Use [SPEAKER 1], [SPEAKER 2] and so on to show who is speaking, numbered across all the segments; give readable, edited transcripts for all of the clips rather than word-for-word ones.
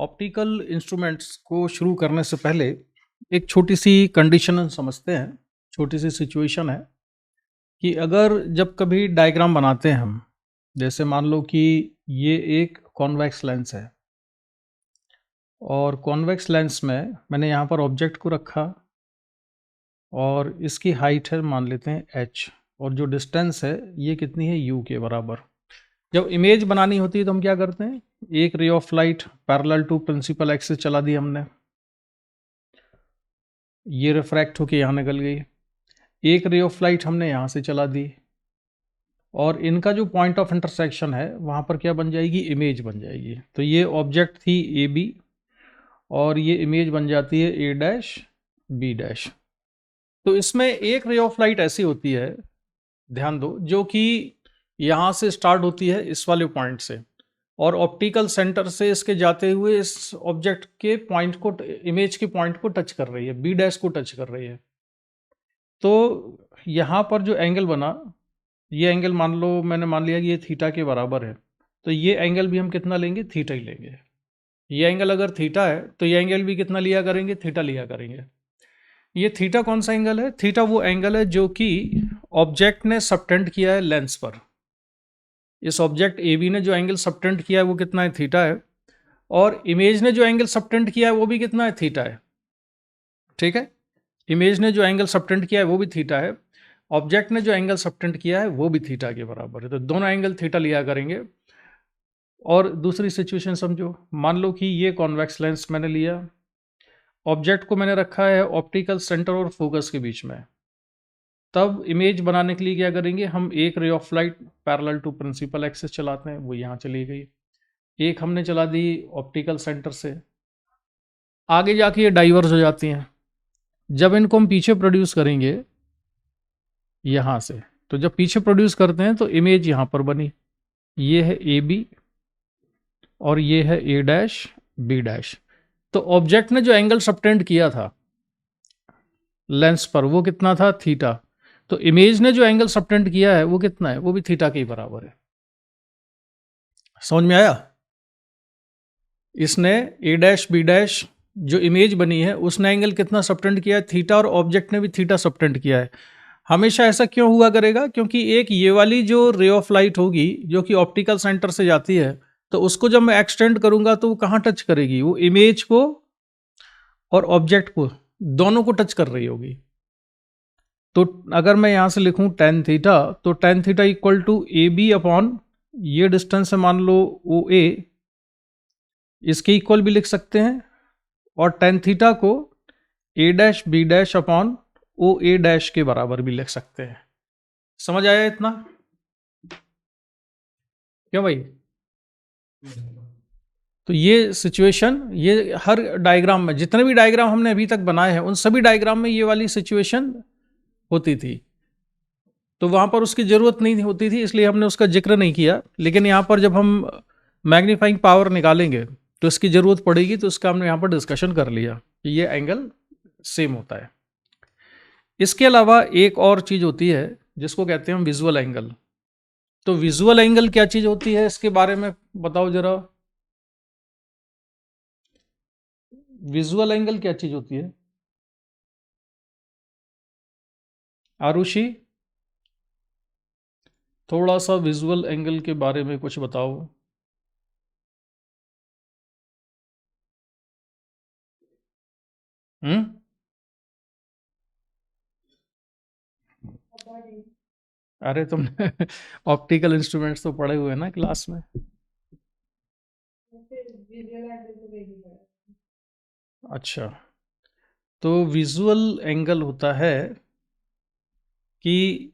[SPEAKER 1] Optical instruments को शुरू करने से पहले एक छोटी सी कंडीशन समझते हैं। छोटी सी सिचुएशन है कि अगर जब कभी डायग्राम बनाते हैं हम, जैसे मान लो कि ये एक कॉन्वेक्स लेंस है और कॉन्वेक्स लेंस में मैंने यहाँ पर ऑब्जेक्ट को रखा और इसकी हाइट है मान लेते हैं h और जो डिस्टेंस है ये कितनी है u के बराबर। जब इमेज बनानी होती है तो हम क्या करते हैं, एक ray of light parallel to principal axis चला दी हमने, ये रिफ्रैक्ट होके यहाँ निकल गई। एक रे ऑफ लाइट हमने यहाँ से चला दी और इनका जो पॉइंट ऑफ इंटरसेक्शन है वहाँ पर क्या बन जाएगी, इमेज बन जाएगी। तो ये ऑब्जेक्ट थी ए बी और ये इमेज बन जाती है ए डैश बी डैश। तो इसमें एक रे ऑफ लाइट ऐसी होती है, ध्यान दो, जो कि यहाँ से स्टार्ट होती है इस वाले पॉइंट से और ऑप्टिकल सेंटर से इसके जाते हुए इस ऑब्जेक्ट के पॉइंट को, इमेज के पॉइंट को टच कर रही है, बी डैश को टच कर रही है। तो यहाँ पर जो एंगल बना, ये एंगल मान लो मैंने मान लिया कि ये थीटा के बराबर है, तो ये एंगल भी हम कितना लेंगे, थीटा ही लेंगे। ये एंगल अगर थीटा है तो ये एंगल भी कितना लिया करेंगे, थीटा लिया करेंगे। ये थीटा कौन सा एंगल है, थीटा वो एंगल है जो कि ऑब्जेक्ट ने सबटेंड किया है लेंस पर। इस ऑब्जेक्ट ए बी ने जो एंगल सबटेंड किया है वो कितना है, थीटा है, और इमेज ने जो एंगल सबटेंड किया है वो भी कितना है, थीटा है। ठीक है, इमेज ने जो एंगल सबटेंड किया है वो भी थीटा है, ऑब्जेक्ट ने जो एंगल सबटेंड किया है वो भी थीटा के बराबर है। तो दोनों एंगल थीटा लिया करेंगे। और दूसरी सिचुएशन समझो, मान लो कि ये कॉन्वेक्स लेंस मैंने लिया, ऑब्जेक्ट को मैंने रखा है ऑप्टिकल सेंटर और फोकस के बीच में। तब इमेज बनाने के लिए क्या करेंगे, हम एक ray of light parallel to principal axis चलाते हैं, वो यहाँ चली गई। एक हमने चला दी ऑप्टिकल सेंटर से, आगे जाके ये डाइवर्स हो जाती हैं। जब इनको हम पीछे प्रोड्यूस करेंगे यहाँ से, तो जब पीछे प्रोड्यूस करते हैं तो इमेज यहाँ पर बनी, ये है ए बी और ये है ए डैश बी डैश। तो ऑब्जेक्ट ने जो एंगल सबटेंड किया था लेंस पर वो कितना था, थीटा। तो इमेज ने जो एंगल सबटेंड किया है वो कितना है, वो भी थीटा के ही बराबर है। समझ में आया? इसने ए डैश बी डैश जो इमेज बनी है उसने एंगल कितना सबटेंड किया है, थीटा, और ऑब्जेक्ट ने भी थीटा सबटेंड किया है। हमेशा ऐसा क्यों हुआ करेगा, क्योंकि एक ये वाली जो रे ऑफ लाइट होगी जो कि ऑप्टिकल सेंटर से जाती है, तो उसको जब मैं एक्सटेंड करूंगा तो वो कहाँ टच करेगी, वो इमेज को और ऑब्जेक्ट को, दोनों को टच कर रही होगी। तो अगर मैं यहां से लिखूं टेन थीटा, तो tan theta equal to A B upon ये डिस्टेंस है मान लो ओ ए, इसके इक्वल भी लिख सकते हैं, और टेन थीटा को A dash B dash upon O A dash के बराबर भी लिख सकते हैं। समझ आया इतना? क्यों भाई? तो ये सिचुएशन, ये हर डायग्राम में, जितने भी डायग्राम हमने अभी तक बनाए हैं उन सभी डायग्राम में ये वाली सिचुएशन होती थी। तो वहां पर उसकी जरूरत नहीं होती थी, इसलिए हमने उसका जिक्र नहीं किया। लेकिन यहाँ पर जब हम मैग्नीफाइंग पावर निकालेंगे तो इसकी जरूरत पड़ेगी, तो इसका हमने यहाँ पर डिस्कशन कर लिया कि ये एंगल सेम होता है। इसके अलावा एक और चीज होती है जिसको कहते हैं हम विजुअल एंगल। तो विजुअल एंगल क्या चीज होती है, इसके बारे में बताओ जरा। विजुअल एंगल क्या चीज होती है, आरुषि? थोड़ा सा विजुअल एंगल के बारे में कुछ बताओ। हम्म, अरे तुमने ऑप्टिकल इंस्ट्रूमेंट्स तो पढ़े हुए हैं ना क्लास में। अच्छा, तो विजुअल एंगल होता है कि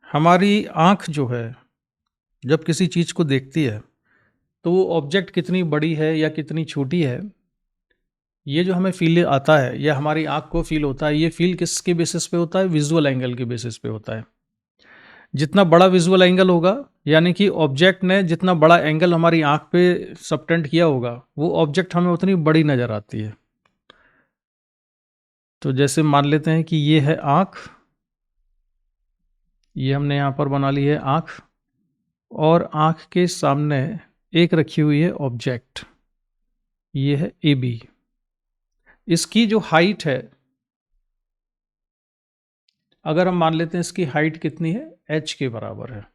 [SPEAKER 1] हमारी आंख जो है जब किसी चीज़ को देखती है तो वो ऑब्जेक्ट कितनी बड़ी है या कितनी छोटी है, ये जो हमें फील आता है या हमारी आंख को फील होता है, ये फील किसके बेसिस पे होता है, विजुअल एंगल के बेसिस पे होता है। जितना बड़ा विजुअल एंगल होगा, यानी कि ऑब्जेक्ट ने जितना बड़ा एंगल हमारी आंख पे सबटेंड किया होगा, वो ऑब्जेक्ट हमें उतनी बड़ी नज़र आती है। तो जैसे मान लेते हैं कि ये है आंख, ये हमने यहाँ पर बना ली है आंख, और आंख के सामने एक रखी हुई है ऑब्जेक्ट। ये है ए बी। इसकी जो हाइट है, अगर हम मान लेते हैं इसकी हाइट कितनी है, h के बराबर है।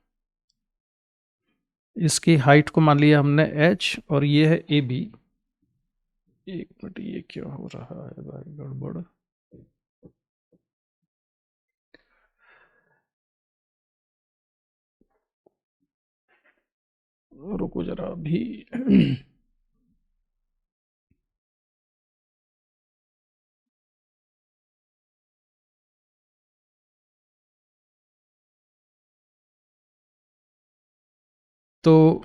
[SPEAKER 1] इसकी हाइट को मान लिया हमने h, और ये है ए बी। एक मिनट, ये क्या हो रहा है भाई, गड़बड़। रुको जरा अभी। तो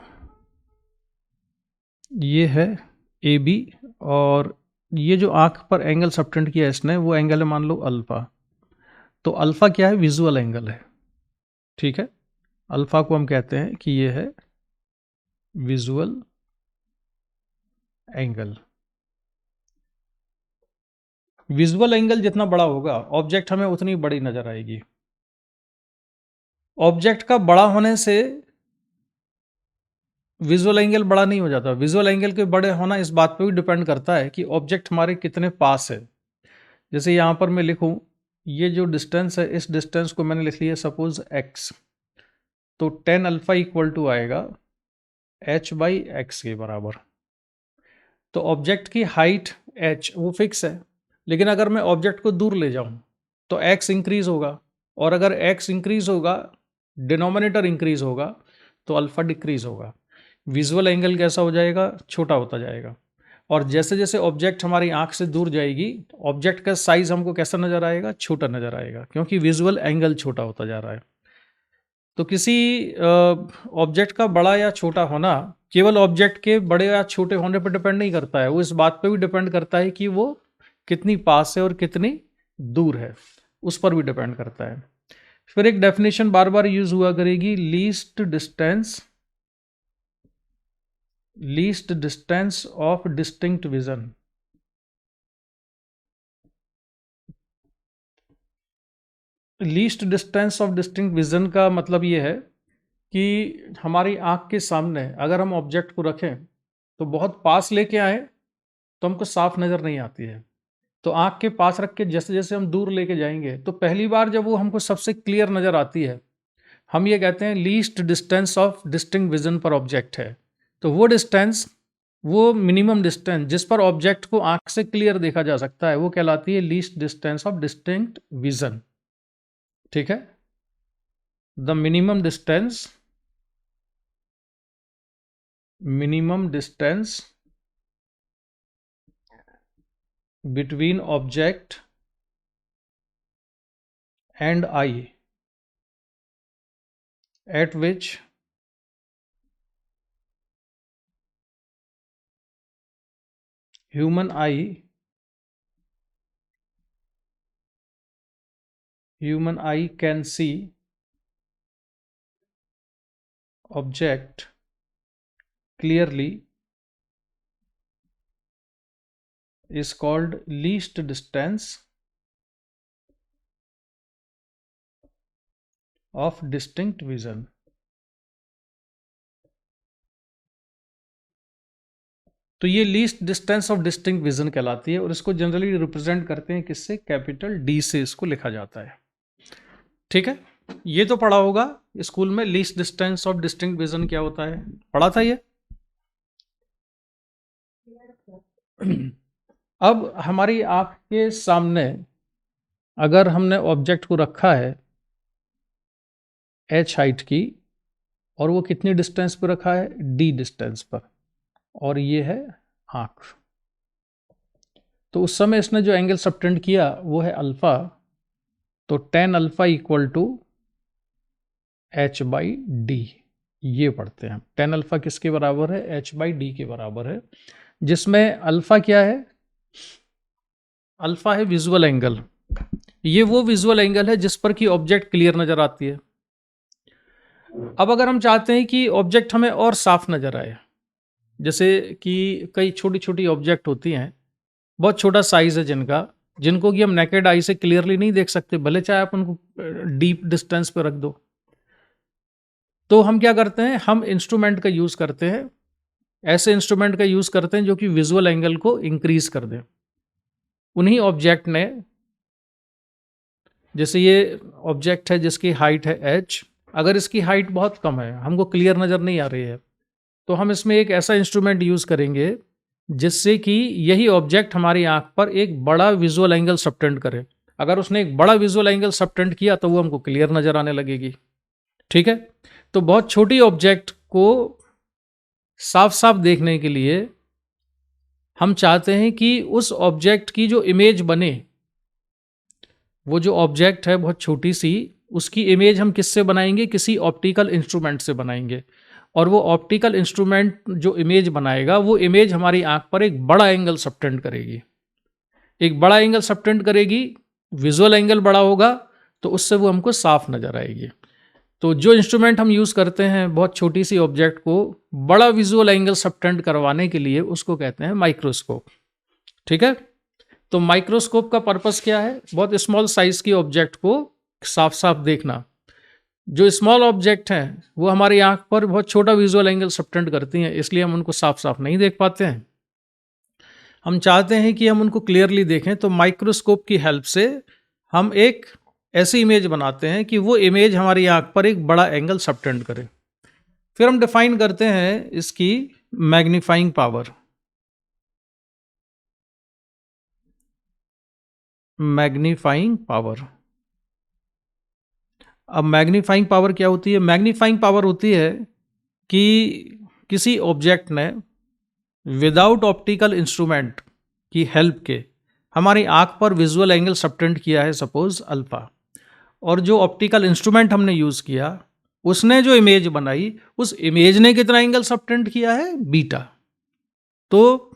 [SPEAKER 1] ये है ए बी, और ये जो आंख पर एंगल सबटेंड किया है इसने, वो एंगल है मान लो अल्फा। तो अल्फा क्या है, विजुअल एंगल है। ठीक है, अल्फा को हम कहते हैं कि ये है विजुअल एंगल। विजुअल एंगल जितना बड़ा होगा, ऑब्जेक्ट हमें उतनी बड़ी नजर आएगी। ऑब्जेक्ट का बड़ा होने से विजुअल एंगल बड़ा नहीं हो जाता। विजुअल एंगल के बड़े होना इस बात पे भी डिपेंड करता है कि ऑब्जेक्ट हमारे कितने पास है। जैसे यहां पर मैं लिखूं, ये जो डिस्टेंस है, इस डिस्टेंस को मैंने लिख लिया सपोज x, तो टेन अल्फा इक्वल टू आएगा h बाई एक्स के बराबर। तो ऑब्जेक्ट की हाइट h वो फिक्स है, लेकिन अगर मैं ऑब्जेक्ट को दूर ले जाऊं तो x इंक्रीज होगा, और अगर x इंक्रीज होगा, डिनोमिनेटर इंक्रीज होगा, तो अल्फा डिक्रीज होगा। विजुअल एंगल कैसा हो जाएगा, छोटा होता जाएगा। और जैसे जैसे ऑब्जेक्ट हमारी आंख से दूर जाएगी, ऑब्जेक्ट का साइज हमको कैसा नजर आएगा, छोटा नजर आएगा, क्योंकि विजुअल एंगल छोटा होता जा रहा है। तो किसी ऑब्जेक्ट का बड़ा या छोटा होना केवल ऑब्जेक्ट के बड़े या छोटे होने पर डिपेंड नहीं करता है, वो इस बात पे भी डिपेंड करता है कि वो कितनी पास है और कितनी दूर है, उस पर भी डिपेंड करता है। फिर एक डेफिनेशन बार बार यूज हुआ करेगी, least distance of distinct vision. Least distance of distinct vision का मतलब ये है कि हमारी आंख के सामने अगर हम ऑब्जेक्ट को रखें तो बहुत पास लेके आए तो हमको साफ नज़र नहीं आती है। तो आंख के पास रख के जैसे जैसे हम दूर लेके जाएंगे, तो पहली बार जब वो हमको सबसे क्लियर नज़र आती है, हम ये कहते हैं least distance of distinct vision पर ऑब्जेक्ट है। तो वो डिस्टेंस, वो मिनिमम डिस्टेंस जिस पर ऑब्जेक्ट को आंख से क्लियर देखा जा सकता है, वो कहलाती है least distance of distinct vision. ठीक है, the minimum distance between object and eye at which human eye can see object clearly is called least distance of distinct vision। तो ये least distance of distinct vision कहलाती है, और इसको generally represent करते हैं किससे, कैपिटल डी से इसको लिखा जाता है। ठीक है, ये तो पढ़ा होगा स्कूल में, least distance of distinct vision क्या होता है, पढ़ा था ये। अब हमारी आंख के सामने अगर हमने ऑब्जेक्ट को रखा है h हाइट की, और वो कितनी डिस्टेंस पर रखा है, d डिस्टेंस पर, और ये है आंख, तो उस समय इसने जो एंगल सबटेंड किया वो है अल्फा। तो tan alpha equal to h by D, ये पढ़ते हैं। टेन अल्फा किसके बराबर है, h बाई डी के बराबर है, जिसमें अल्फा क्या है, अल्फा है विजुअल एंगल। ये वो विजुअल एंगल है जिस पर कि ऑब्जेक्ट क्लियर नजर आती है। अब अगर हम चाहते हैं कि ऑब्जेक्ट हमें और साफ नजर आए, जैसे कि कई छोटी छोटी ऑब्जेक्ट होती हैं, बहुत छोटा साइज है जिनको कि हम नेकेड आई से क्लियरली नहीं देख सकते, भले चाहे आप उनको डीप डिस्टेंस पे रख दो। तो हम क्या करते हैं, हम इंस्ट्रूमेंट का यूज करते हैं ऐसे इंस्ट्रूमेंट का यूज़ करते हैं जो कि विजुअल एंगल को इंक्रीज कर दें। उन्हीं ऑब्जेक्ट ने, जैसे ये ऑब्जेक्ट है जिसकी हाइट है h, अगर इसकी हाइट बहुत कम है, हमको क्लियर नज़र नहीं आ रही है, तो हम इसमें एक ऐसा इंस्ट्रूमेंट यूज़ करेंगे जिससे कि यही ऑब्जेक्ट हमारी आंख पर एक बड़ा विजुअल एंगल सबटेंड करे। अगर उसने एक बड़ा विजुअल एंगल सबटेंड किया तो वो हमको क्लियर नज़र आने लगेगी। ठीक है, तो बहुत छोटी ऑब्जेक्ट को साफ साफ देखने के लिए हम चाहते हैं कि उस ऑब्जेक्ट की जो इमेज बने, वो जो ऑब्जेक्ट है बहुत छोटी सी, उसकी इमेज हम किससे बनाएंगे? किसी ऑप्टिकल इंस्ट्रूमेंट से बनाएंगे। और वो ऑप्टिकल इंस्ट्रूमेंट जो इमेज बनाएगा, वो इमेज हमारी आंख पर एक बड़ा एंगल सबटेंड करेगी। एक बड़ा एंगल सबटेंड करेगी, विजुअल एंगल बड़ा होगा, तो उससे वो हमको साफ नज़र आएगी। तो जो इंस्ट्रूमेंट हम यूज़ करते हैं बहुत छोटी सी ऑब्जेक्ट को बड़ा विजुअल एंगल सबटेंड करवाने के लिए, उसको कहते हैं माइक्रोस्कोप। ठीक है, तो माइक्रोस्कोप का पर्पस क्या है? बहुत स्मॉल साइज की ऑब्जेक्ट को साफ साफ देखना। जो स्मॉल ऑब्जेक्ट हैं वो हमारी आंख पर बहुत छोटा विजुअल एंगल सबटेंड करती हैं, इसलिए हम उनको साफ साफ नहीं देख पाते हैं। हम चाहते हैं कि हम उनको क्लियरली देखें, तो माइक्रोस्कोप की हेल्प से हम एक ऐसी इमेज बनाते हैं कि वो इमेज हमारी आंख पर एक बड़ा एंगल सबटेंड करे। फिर हम डिफाइन करते हैं इसकी मैग्नीफाइंग पावर। मैग्नीफाइंग पावर, अब मैग्नीफाइंग पावर क्या होती है? मैग्नीफाइंग पावर होती है कि किसी ऑब्जेक्ट ने विदाउट ऑप्टिकल इंस्ट्रूमेंट की हेल्प के हमारी आंख पर विजुअल एंगल सबटेंड किया है, सपोज अल्फा, और जो ऑप्टिकल इंस्ट्रूमेंट हमने यूज़ किया उसने जो इमेज बनाई, उस इमेज ने कितना एंगल सबटेंड किया है? बीटा। तो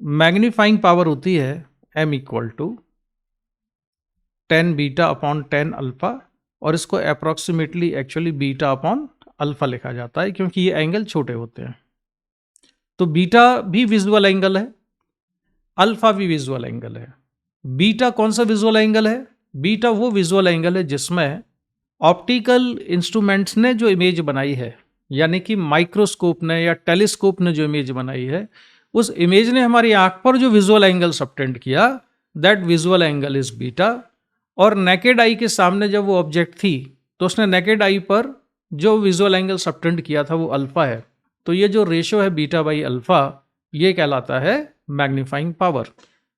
[SPEAKER 1] मैग्नीफाइंग पावर होती है m equal to 10 beta upon 10 alpha, और इसको approximately actually beta upon alpha लिखा जाता है क्योंकि ये एंगल छोटे होते हैं। तो बीटा भी विजुअल एंगल है, अल्फा भी विजुअल एंगल है। बीटा कौन सा विजुअल एंगल है? बीटा वो विजुअल एंगल है जिसमें ऑप्टिकल इंस्ट्रूमेंट्स ने जो इमेज बनाई है, यानी कि माइक्रोस्कोप ने या टेलीस्कोप ने जो इमेज बनाई है, उस इमेज ने हमारी आंख पर जो विजुअल एंगल सबटेंड किया, that visual angle is beta. और नेकेड आई के सामने जब वो ऑब्जेक्ट थी तो उसने नेकेड आई पर जो विजुअल एंगल सबटेंड किया था वो अल्फा है। तो ये जो रेशो है बीटा बाई अल्फा, ये कहलाता है मैग्नीफाइंग पावर।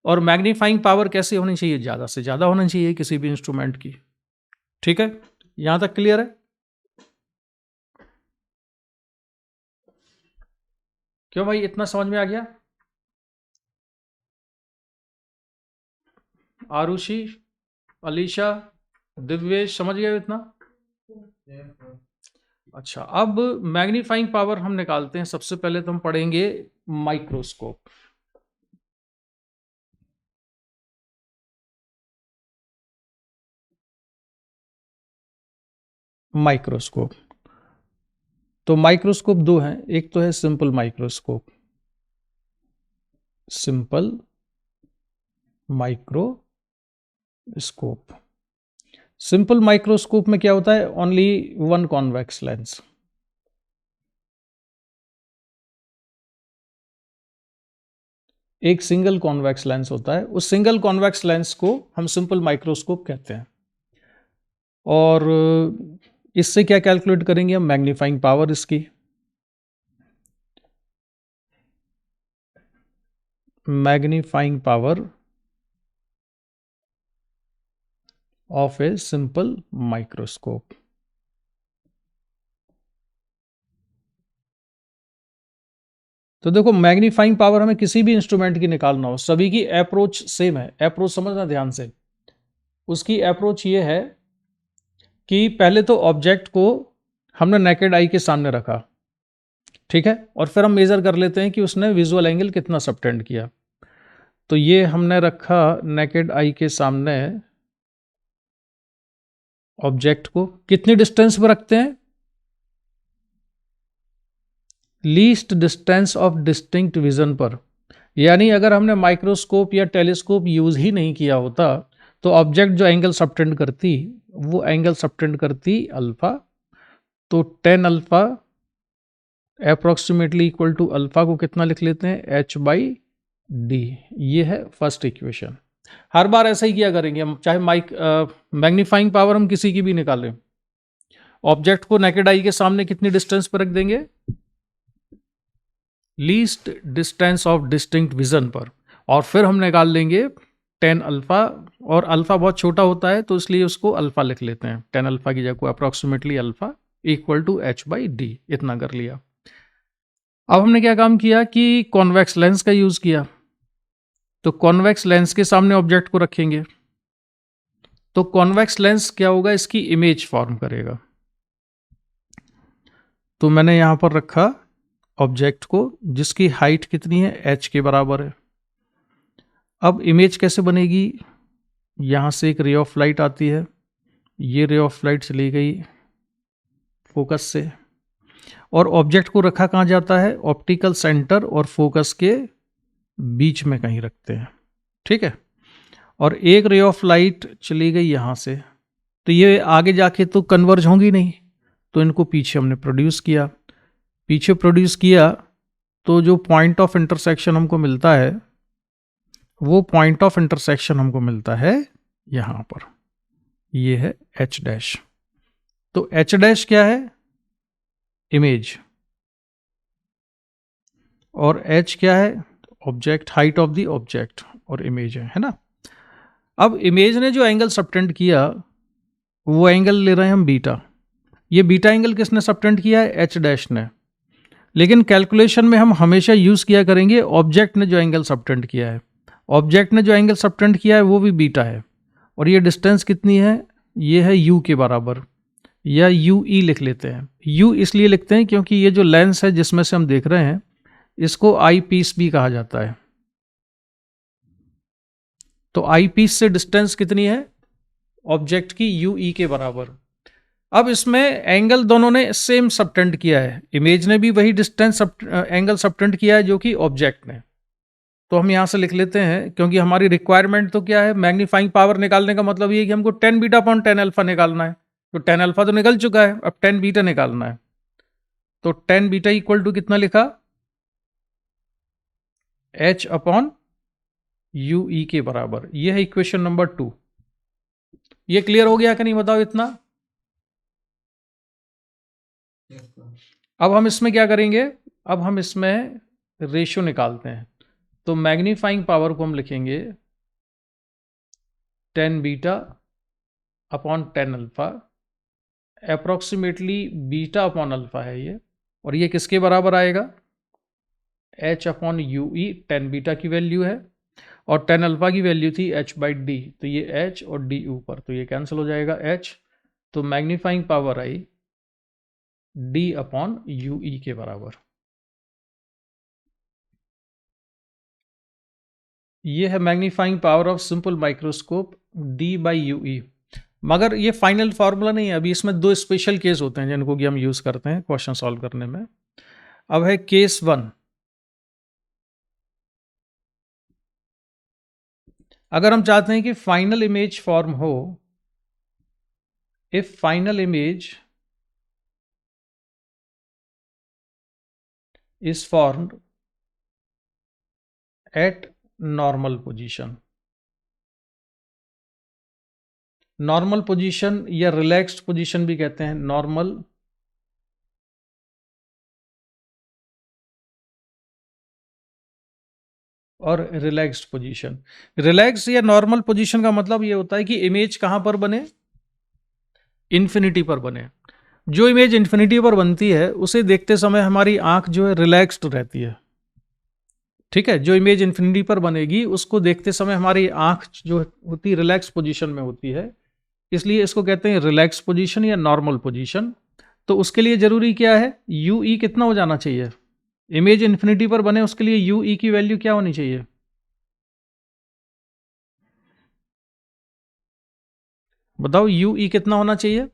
[SPEAKER 1] और मैग्नीफाइंग पावर कैसे होनी चाहिए? ज़्यादा से ज़्यादा होना चाहिए किसी भी इंस्ट्रूमेंट की। ठीक है, यहां तक क्लियर है? क्यों भाई, इतना समझ में आ गया? आरुषि, अलीशा, दिव्येश, समझ गए इतना? अच्छा, अब मैग्नीफाइंग पावर हम निकालते हैं। सबसे पहले तो हम पढ़ेंगे माइक्रोस्कोप। माइक्रोस्कोप, तो माइक्रोस्कोप दो हैं, एक तो है simple microscope, simple microscope. Simple microscope में क्या होता है? Only one convex lens. एक सिंगल कॉन्वेक्स लेंस होता है, उस सिंगल कॉन्वेक्स लेंस को हम सिंपल माइक्रोस्कोप कहते हैं। और इससे क्या कैलकुलेट करेंगे हम? मैग्नीफाइंग पावर इसकी। Magnifying power of a simple microscope. तो देखो, मैग्नीफाइंग पावर हमें किसी भी इंस्ट्रूमेंट की निकालना हो, सभी की अप्रोच सेम है। अप्रोच समझना ध्यान से। उसकी अप्रोच ये है कि पहले तो ऑब्जेक्ट को हमने नेकेड आई के सामने रखा, ठीक है, और फिर हम मेजर कर लेते हैं कि उसने विजुअल एंगल कितना सबटेंड किया। तो ये हमने रखा नेकेड आई के सामने ऑब्जेक्ट को, कितनी डिस्टेंस पर रखते हैं? Least distance of distinct vision पर। यानी अगर हमने माइक्रोस्कोप या टेलीस्कोप यूज ही नहीं किया होता तो ऑब्जेक्ट जो एंगल सबटेंड करती, वो एंगल सबटेंड करती अल्फा। तो 10 alpha approximately equal to alpha को कितना लिख लेते हैं, एच बाई डी। ये है फर्स्ट इक्वेशन। हर बार ऐसा ही किया करेंगे हम, चाहे मैग्नीफाइंग पावर हम किसी की भी निकालें, ऑब्जेक्ट को नेकेड आई के सामने कितनी डिस्टेंस पर रख देंगे, least distance of distinct vision पर, और फिर हम निकाल लेंगे टेन अल्फा, और अल्फा बहुत छोटा होता है तो इसलिए उसको अल्फा लिख लेते हैं, टेन अल्फा की जगह approximately alpha equal to H by D. इतना कर लिया। अब हमने क्या काम किया कि कॉन्वेक्स लेंस का यूज किया, तो कॉन्वेक्स लेंस के सामने ऑब्जेक्ट को रखेंगे, तो कॉन्वेक्स लेंस क्या होगा, इसकी इमेज फॉर्म करेगा। तो मैंने यहां पर रखा ऑब्जेक्ट को जिसकी हाइट कितनी है, एच के बराबर है। अब इमेज कैसे बनेगी, यहां से एक रे ऑफ लाइट आती है, ये रे ऑफ लाइट चली गई फोकस से, और ऑब्जेक्ट को रखा कहाँ जाता है, ऑप्टिकल सेंटर और फोकस के बीच में कहीं रखते हैं, ठीक है। और एक रे ऑफ लाइट चली गई यहाँ से, तो ये आगे जाके तो कन्वर्ज होंगी नहीं, तो इनको पीछे हमने प्रोड्यूस किया। पीछे प्रोड्यूस किया तो जो पॉइंट ऑफ इंटरसेक्शन हमको मिलता है, वो पॉइंट ऑफ इंटरसेक्शन हमको मिलता है यहाँ पर, ये है एच डैश। तो एच डैश क्या है, इमेज, और एच क्या है, object, height of the object, और इमेज है ना। अब इमेज ने जो एंगल सबटेंड किया वो एंगल ले रहे हैं हम बीटा। ये बीटा एंगल किसने सबटेंड किया है, एच डैश ने। लेकिन कैलकुलेशन में हम हमेशा यूज किया करेंगे ऑब्जेक्ट ने जो एंगल सबटेंड किया है। ऑब्जेक्ट ने जो एंगल सबटेंड किया है वो भी बीटा है, और ये डिस्टेंस कितनी है, ये है यू के बराबर, या यू ई लिख लेते हैं। यू इसलिए लिखते हैं क्योंकि ये जो लेंस है जिसमें से हम देख रहे हैं इसको आई पीस भी कहा जाता है। तो आई पीस से डिस्टेंस कितनी है ऑब्जेक्ट की, यू ई के बराबर। अब इसमें एंगल दोनों ने सेम सबटेंड किया है, इमेज ने भी वही डिस्टेंस एंगल सबटेंड किया है जो कि ऑब्जेक्ट ने। तो हम यहां से लिख लेते हैं, क्योंकि हमारी रिक्वायरमेंट तो क्या है, मैग्नीफाइंग पावर निकालने का मतलब ये है कि हमको tan beta upon tan alpha निकालना है। तो टेन अल्फा तो निकल चुका है, अब टेन बीटा निकालना है। तो टेन बीटा इक्वल टू कितना लिखा, एच अपॉन यू ई के बराबर। ये है इक्वेशन नंबर 2। ये क्लियर हो गया कि नहीं, बताओ इतना। अब हम इसमें क्या करेंगे, अब हम इसमें रेशियो निकालते हैं। तो मैग्नीफाइंग पावर को हम लिखेंगे tan beta upon tan alpha, approximately beta upon alpha है ये, और ये किसके बराबर आएगा, एच अपॉन यू ई। टेन बीटा की वैल्यू है और टेन अल्फा की वैल्यू थी एच बाई डी, तो ये एच और डी ऊपर, तो ये कैंसिल हो जाएगा एच। तो magnifying power I D upon U ई के बराबर। ये है magnifying power of simple microscope D by U ई। मगर ये फाइनल फार्मूला नहीं है, अभी इसमें दो स्पेशल केस होते हैं जिनको कि हम यूज करते हैं क्वेश्चन सॉल्व करने में। अब है केस 1। अगर हम चाहते हैं कि फाइनल इमेज फॉर्म हो, if final image is formed at normal position, normal position या रिलैक्स्ड पोजीशन भी कहते हैं, नॉर्मल और रिलैक्स्ड पोजीशन। रिलैक्स या नॉर्मल पोजीशन का मतलब ये होता है कि इमेज कहां पर बने, इन्फिनिटी पर बने। जो इमेज इन्फिनिटी पर बनती है उसे देखते समय हमारी आंख जो है रिलैक्स्ड रहती है, ठीक है। जो इमेज इन्फिनिटी पर बनेगी उसको देखते समय हमारी आंख जो होती है रिलैक्स पोजीशन में होती है, इसलिए इसको कहते हैं रिलैक्स पोजीशन या नॉर्मल पोजीशन। तो उसके लिए जरूरी क्या है, यू ई कितना हो जाना चाहिए, इमेज इन्फिनिटी पर बने उसके लिए यू ई की वैल्यू क्या होनी चाहिए, बताओ यू ई कितना होना चाहिए।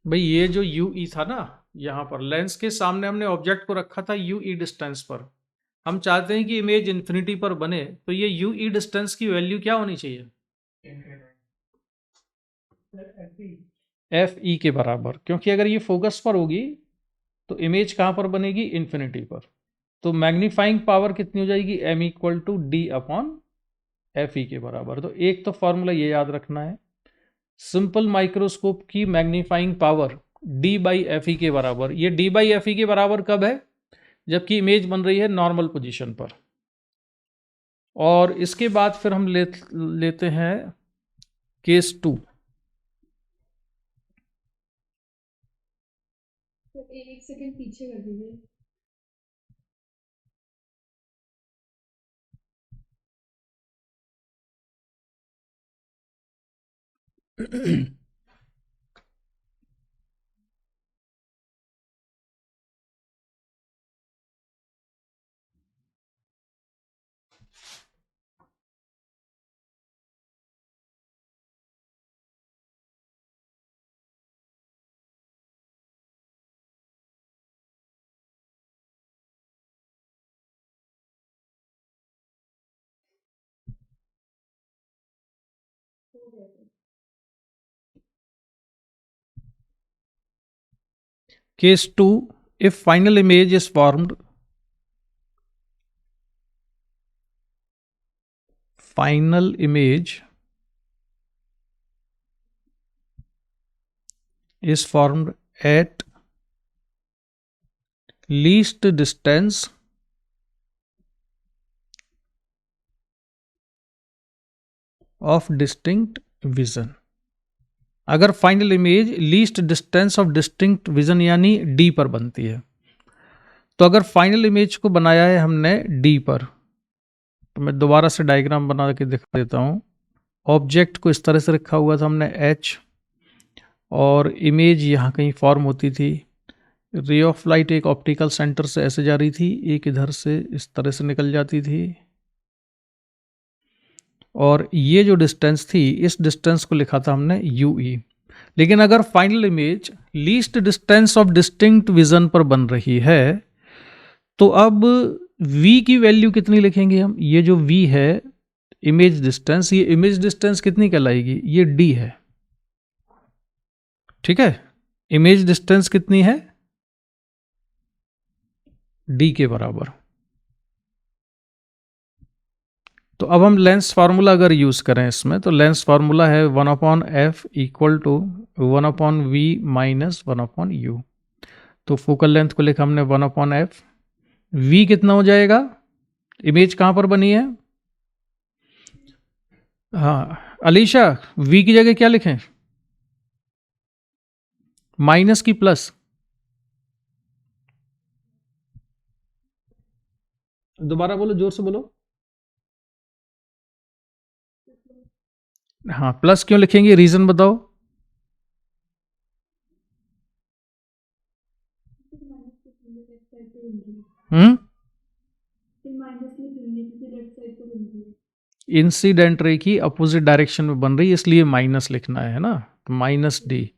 [SPEAKER 1] भाई ये जो यू ई था ना, यहां पर लेंस के सामने हमने ऑब्जेक्ट को रखा था यू ई डिस्टेंस पर। हम चाहते हैं कि इमेज इन्फिनिटी पर बने, तो ये यू ई डिस्टेंस की वैल्यू क्या होनी चाहिए, एफ ई के बराबर, क्योंकि अगर ये फोकस पर होगी तो इमेज कहाँ पर बनेगी, इन्फिनिटी पर। तो मैग्नीफाइंग पावर कितनी हो जाएगी, M equal to D upon F ई के बराबर। तो एक तो फॉर्मूला ये याद रखना है, सिंपल माइक्रोस्कोप की magnifying power D by F E के बराबर। ये डी बाई एफ ई के बराबर कब है, जबकि इमेज बन रही है नॉर्मल पोजीशन पर। और इसके बाद फिर हम लेते हैं केस 2।
[SPEAKER 2] तो एक सेकंड पीछे कर दीजिए।
[SPEAKER 1] Case 2, if final image is formed, final image is formed at least distance of distinct vision। अगर final image least distance of distinct vision यानी डी पर बनती है, तो अगर फाइनल इमेज को बनाया है हमने डी पर, तो मैं दोबारा से डायग्राम बना के दिखा देता हूँ। ऑब्जेक्ट को इस तरह से रखा हुआ था हमने एच, और इमेज यहाँ कहीं फॉर्म होती थी। रे ऑफ लाइट एक ऑप्टिकल सेंटर से ऐसे जा रही थी, एक इधर से इस तरह से निकल जाती थी, और ये जो डिस्टेंस थी इस डिस्टेंस को लिखा था हमने यू ई। लेकिन अगर final image least distance of distinct vision पर बन रही है, तो अब v की वैल्यू कितनी लिखेंगे हम, ये जो v है इमेज डिस्टेंस, ये इमेज डिस्टेंस कितनी कहलाएगी, ये d है। ठीक है, इमेज डिस्टेंस कितनी है, d के बराबर। तो अब हम लेंस फार्मूला अगर यूज करें इसमें, तो लेंस फार्मूला है 1/f equal to 1/v minus 1/u। तो फोकल लेंथ को लिखा हमने 1/f। v कितना हो जाएगा, इमेज कहां पर बनी है, हाँ अलीशा, v की जगह क्या लिखें, माइनस की प्लस, दोबारा बोलो, जोर से बोलो। हाँ प्लस क्यों लिखेंगे, रीजन बताओ। इंसिडेंट रे की अपोजिट डायरेक्शन में बन रही है, इसलिए माइनस लिखना है ना, तो माइनस डी।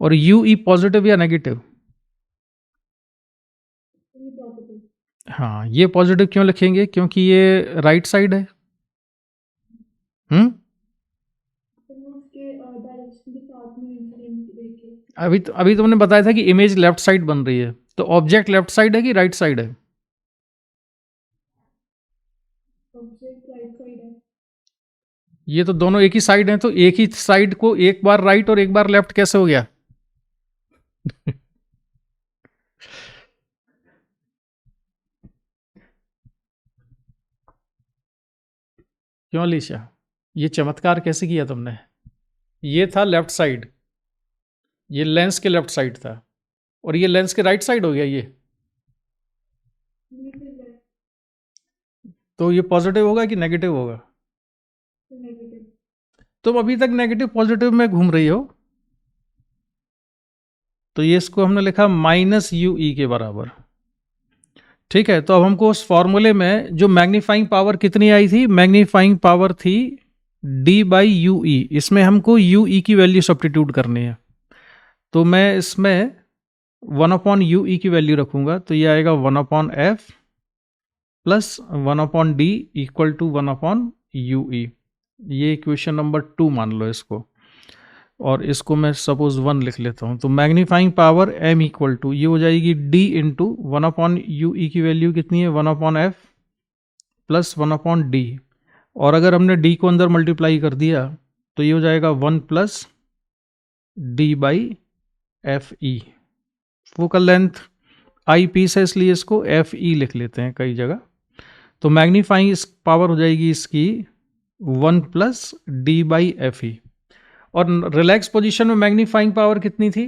[SPEAKER 1] और यू ई पॉजिटिव या नेगेटिव, हाँ ये पॉजिटिव क्यों लिखेंगे, क्योंकि ये राइट साइड है। अभी तुमने बताया था कि इमेज लेफ्ट साइड बन रही है, तो ऑब्जेक्ट लेफ्ट साइड है कि राइट साइड है, ये तो दोनों एक ही साइड हैं, तो एक ही साइड को एक बार राइट और एक बार लेफ्ट कैसे हो गया क्यों अलीशा, ये चमत्कार कैसे किया तुमने, ये था लेफ्ट साइड, ये लेंस के लेफ्ट साइड था, और ये लेंस के राइट साइड हो गया ये, तो ये पॉजिटिव होगा कि नेगेटिव होगा, तुम अभी तक नेगेटिव पॉजिटिव में घूम रही हो। तो ये इसको हमने लिखा माइनस यू ई के बराबर। ठीक है, तो अब हमको उस फॉर्मूले में जो मैग्नीफाइंग पावर कितनी आई थी, मैग्नीफाइंग पावर थी डी बाई यू ई, इसमें हमको यू ई की वैल्यू सब्स्टिट्यूट करनी है। तो मैं इसमें 1/u की वैल्यू रखूंगा, तो ये आएगा 1/f plus 1/d equal to 1/u। ये इक्वेशन नंबर 2 मान लो इसको। और इसको मैं सपोज 1 लिख लेता हूँ। तो magnifying power m equal to ये हो जाएगी d इंटू 1/u e की वैल्यू कितनी है 1/f प्लस 1/d। और अगर हमने d को अंदर मल्टीप्लाई कर दिया तो ये हो जाएगा 1 plus d by F E. Focal length eyepiece है इसलिए इसको एफ ई लिख लेते हैं कई जगह। तो मैग्नीफाइंग पावर हो जाएगी इसकी 1 plus D by F E. और रिलैक्स पोजीशन में मैग्नीफाइंग पावर कितनी थी?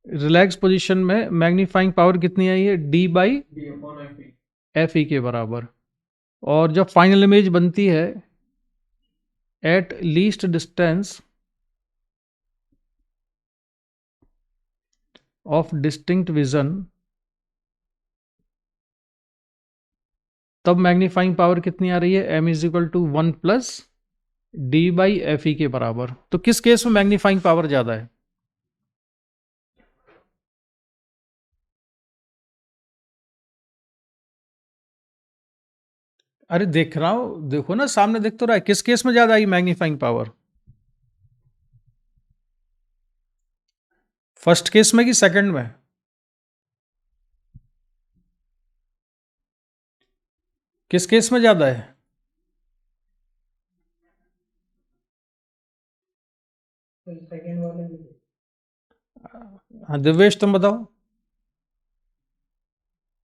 [SPEAKER 1] रिलैक्स पोजीशन में मैग्नीफाइंग पावर कितनी आई है? डी बाई एफ ई के बराबर। और जब फाइनल इमेज बनती है at least distance of distinct vision, तब मैग्नीफाइंग पावर कितनी आ रही है? m is equal to 1 plus D by F E के बराबर। तो किस केस में मैग्नीफाइंग पावर ज्यादा है? अरे देख रहा हूं, देखो ना सामने दिख तो रहा है। किस केस में ज्यादा आई मैग्नीफाइंग पावर? फर्स्ट केस में कि सेकंड में? किस केस में ज्यादा है?
[SPEAKER 3] सेकंड वाले में।
[SPEAKER 1] हाँ दिव्येश तुम बताओ।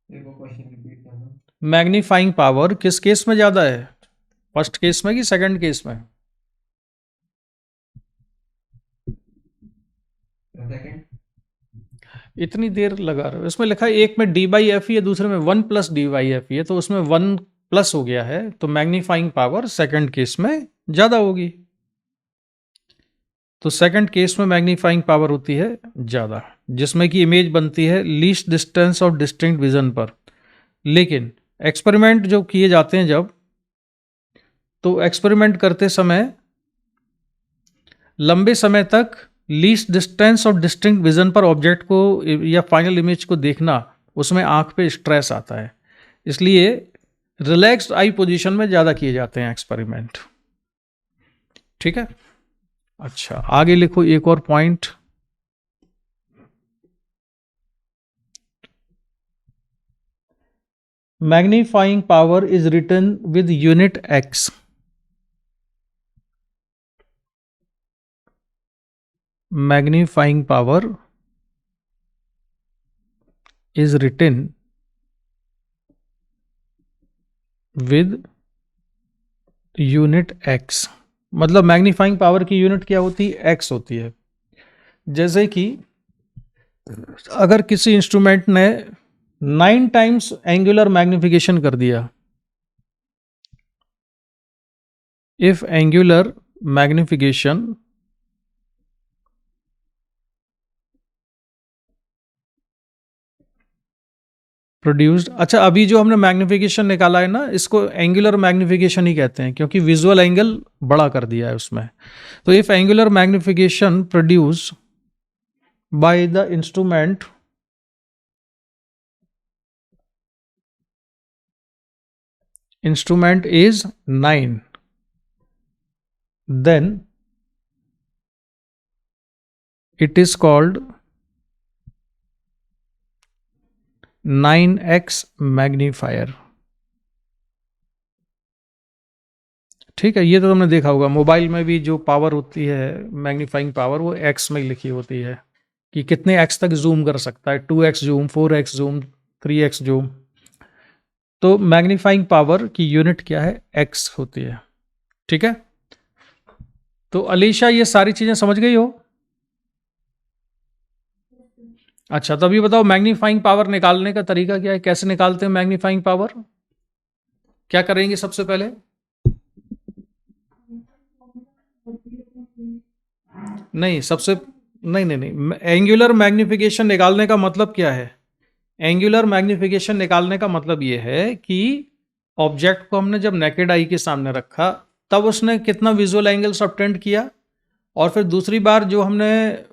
[SPEAKER 3] देखो क्वेश्चन रिपीट करना।
[SPEAKER 1] मैग्नीफाइंग पावर किस केस में ज्यादा है? फर्स्ट केस में कि सेकंड केस में?
[SPEAKER 3] सेकंड।
[SPEAKER 1] इतनी देर लगा रहे हो। इसमें लिखा है एक में डी बाई एफ ई है, दूसरे में 1 plus D by F E है, तो उसमें 1 प्लस हो गया है, तो मैग्नीफाइंग पावर सेकंड केस में ज्यादा होगी। तो सेकंड केस में मैग्नीफाइंग पावर होती है ज़्यादा, जिसमें कि इमेज बनती है least distance of distinct vision पर। लेकिन एक्सपेरिमेंट जो किए जाते हैं जब, तो एक्सपेरिमेंट करते समय लंबे समय तक least distance of distinct vision पर ऑब्जेक्ट को या फाइनल इमेज को देखना, उसमें आंख पे स्ट्रेस आता है। इसलिए रिलैक्स्ड आई पोजीशन में ज़्यादा किए जाते हैं एक्सपेरिमेंट। ठीक है, अच्छा आगे लिखो एक और point. Magnifying power is written with unit X. Magnifying power is written with unit X. मतलब मैग्नीफाइंग पावर की यूनिट क्या होती है? एक्स होती है। जैसे कि अगर किसी इंस्ट्रूमेंट ने 9 टाइम्स एंगुलर मैग्निफिकेशन कर दिया, इफ एंगुलर मैग्निफिकेशन प्रोड्यूस्ड, अच्छा अभी जो हमने मैग्निफिकेशन निकाला है ना, इसको एंगुलर मैग्निफिकेशन ही कहते हैं, क्योंकि विजुअल एंगल बड़ा कर दिया है उसमें। तो if angular magnification produce by the instrument is 9, then it is called 9x magnifier. ठीक है, ये तो तुमने देखा होगा मोबाइल में भी, जो पावर होती है मैग्नीफाइंग पावर, वो x में लिखी होती है कि कितने x तक जूम कर सकता है, 2x zoom, 4x zoom, 3x zoom. तो मैग्नीफाइंग पावर की यूनिट क्या है? x होती है। ठीक है, तो अलीशा ये सारी चीजें समझ गई हो? अच्छा तो अभी बताओ मैग्नीफाइंग पावर निकालने का तरीका क्या है, कैसे निकालते हैं मैग्नीफाइंग पावर? क्या करेंगे सबसे पहले? नहीं सबसे नहीं, एंगुलर मैग्निफिकेशन निकालने का मतलब क्या है? एंगुलर मैग्निफिकेशन निकालने का मतलब ये है कि ऑब्जेक्ट को हमने जब नेकेड आई के सामने रखा, तब उसने कितना विजुअल एंगल सबटेंड किया, और फिर दूसरी बार जो हमने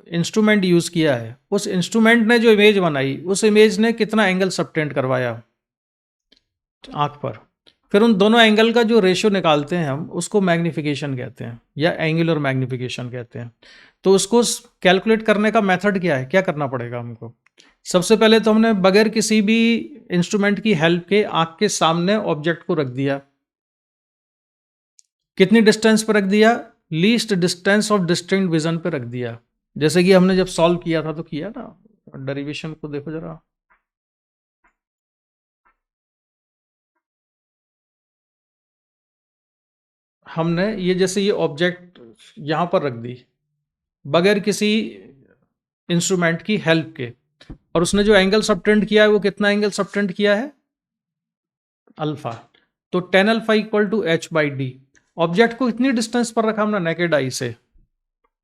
[SPEAKER 1] इंस्ट्रूमेंट यूज़ किया है, उस इंस्ट्रूमेंट ने जो इमेज बनाई, उस इमेज ने कितना एंगल सबटेंड करवाया आँख पर। फिर उन दोनों एंगल का जो रेशियो निकालते हैं हम, उसको मैग्निफिकेशन कहते हैं या एंगुलर मैग्निफिकेशन कहते हैं। तो उसको कैलकुलेट करने का मेथड क्या है, क्या करना पड़ेगा हमको? सबसे पहले तो हमने बगैर किसी भी इंस्ट्रूमेंट की हेल्प के आंख के सामने ऑब्जेक्ट को रख दिया। कितनी डिस्टेंस पर रख दिया? Least distance of distinct vision पे रख दिया। जैसे कि हमने जब सॉल्व किया था तो किया ना, डेरिवेशन को देखो जरा। हमने ये जैसे ये ऑब्जेक्ट यहां पर रख दी बगैर किसी इंस्ट्रूमेंट की हेल्प के, और उसने जो एंगल सबटेंड किया है वो कितना एंगल सबटेंड किया है? अल्फा। तो tan alpha equal to H by D. Object को इतनी डिस्टेंस पर रखा हमने नेकेड आई से,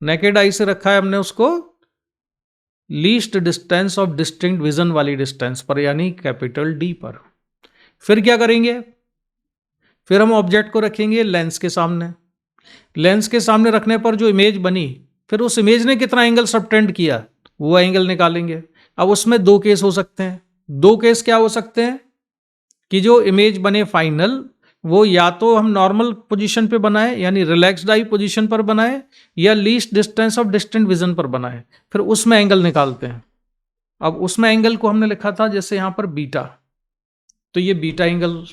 [SPEAKER 1] नेकेड आई से रखा है हमने उसको least distance of distinct vision वाली डिस्टेंस पर, यानी कैपिटल डी पर। फिर क्या करेंगे? फिर हम ऑब्जेक्ट को रखेंगे लेंस के सामने। लेंस के सामने रखने पर जो इमेज बनी, फिर उस इमेज ने कितना एंगल सबटेंड किया वो एंगल निकालेंगे। अब उसमें दो केस हो सकते हैं। दो केस क्या हो सकते हैं? कि जो इमेज बने फाइनल, वो या तो हम नॉर्मल पोजीशन पे बनाए यानी रिलैक्स्ड आई पोजीशन पर बनाए, या least distance of distant vision पर बनाए, फिर उसमें एंगल निकालते हैं। अब उसमें एंगल को हमने लिखा था जैसे यहां पर बीटा, तो ये बीटा एंगल,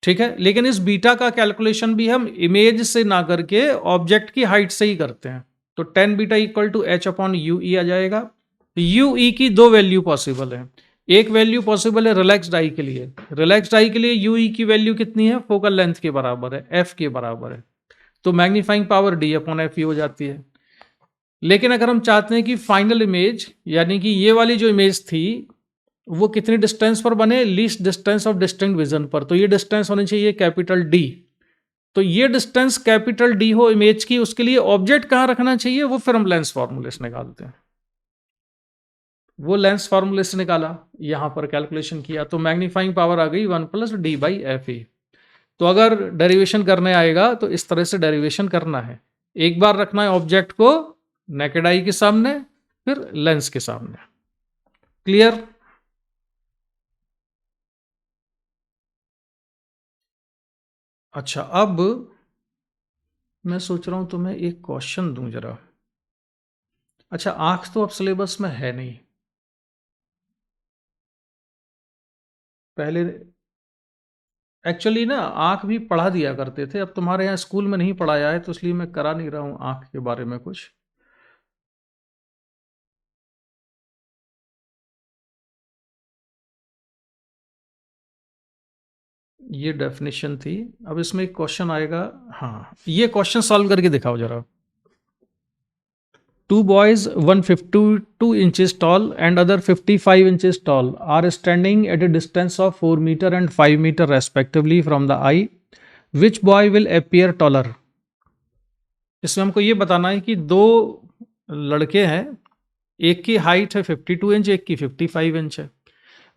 [SPEAKER 1] ठीक है। लेकिन इस बीटा का कैलकुलेशन भी हम इमेज से ना करके ऑब्जेक्ट की हाइट से ही करते हैं। तो tan beta equal to H upon U E आ जाएगा। यू ई की दो वैल्यू पॉसिबल है। एक वैल्यू पॉसिबल है रिलैक्स्ड आई के लिए। रिलैक्स्ड आई के लिए यू ई की वैल्यू कितनी है? फोकल लेंथ के बराबर है, एफ के बराबर है। तो magnifying power D upon F ही हो जाती है। लेकिन अगर हम चाहते हैं कि फाइनल इमेज, यानी कि ये वाली जो इमेज थी, वो कितनी डिस्टेंस पर बने? Least distance of distinct vision पर। तो ये डिस्टेंस होनी चाहिए कैपिटल डी। तो ये डिस्टेंस कैपिटल डी हो इमेज की, उसके लिए ऑब्जेक्ट कहां रखना चाहिए? वो फिर हम लेंस फॉर्मूले से निकालते हैं। वो लेंस फॉर्मूले से निकाला, यहां पर कैलकुलेशन किया, तो मैग्नीफाइंग पावर आ गई 1 plus D by F e. तो अगर डेरिवेशन करने आएगा तो इस तरह से डेरिवेशन करना है। एक बार रखना है ऑब्जेक्ट को नेकेड आई के सामने, फिर लेंस के सामने। क्लियर? अच्छा, अब मैं सोच रहा हूं तुम्हें एक क्वेश्चन दूं जरा। अच्छा, आंख तो अब सिलेबस में है नहीं, पहले एक्चुअली ना आंख भी पढ़ा दिया करते थे। अब तुम्हारे यहाँ स्कूल में नहीं पढ़ाया है तो इसलिए मैं करा नहीं रहा हूं आंख के बारे में कुछ। ये डेफिनेशन थी। अब इसमें एक क्वेश्चन आएगा। हाँ, ये क्वेश्चन सॉल्व करके दिखाओ जरा। Two boys, one 52 inches tall and other 55 inches tall, are standing at a distance of 4 meter and 5 meter respectively from the eye. Which boy will appear taller? इसमें हमको ये बताना है कि दो लड़के हैं, एक की हाइट है 52 इंच, एक की 55 इंच है,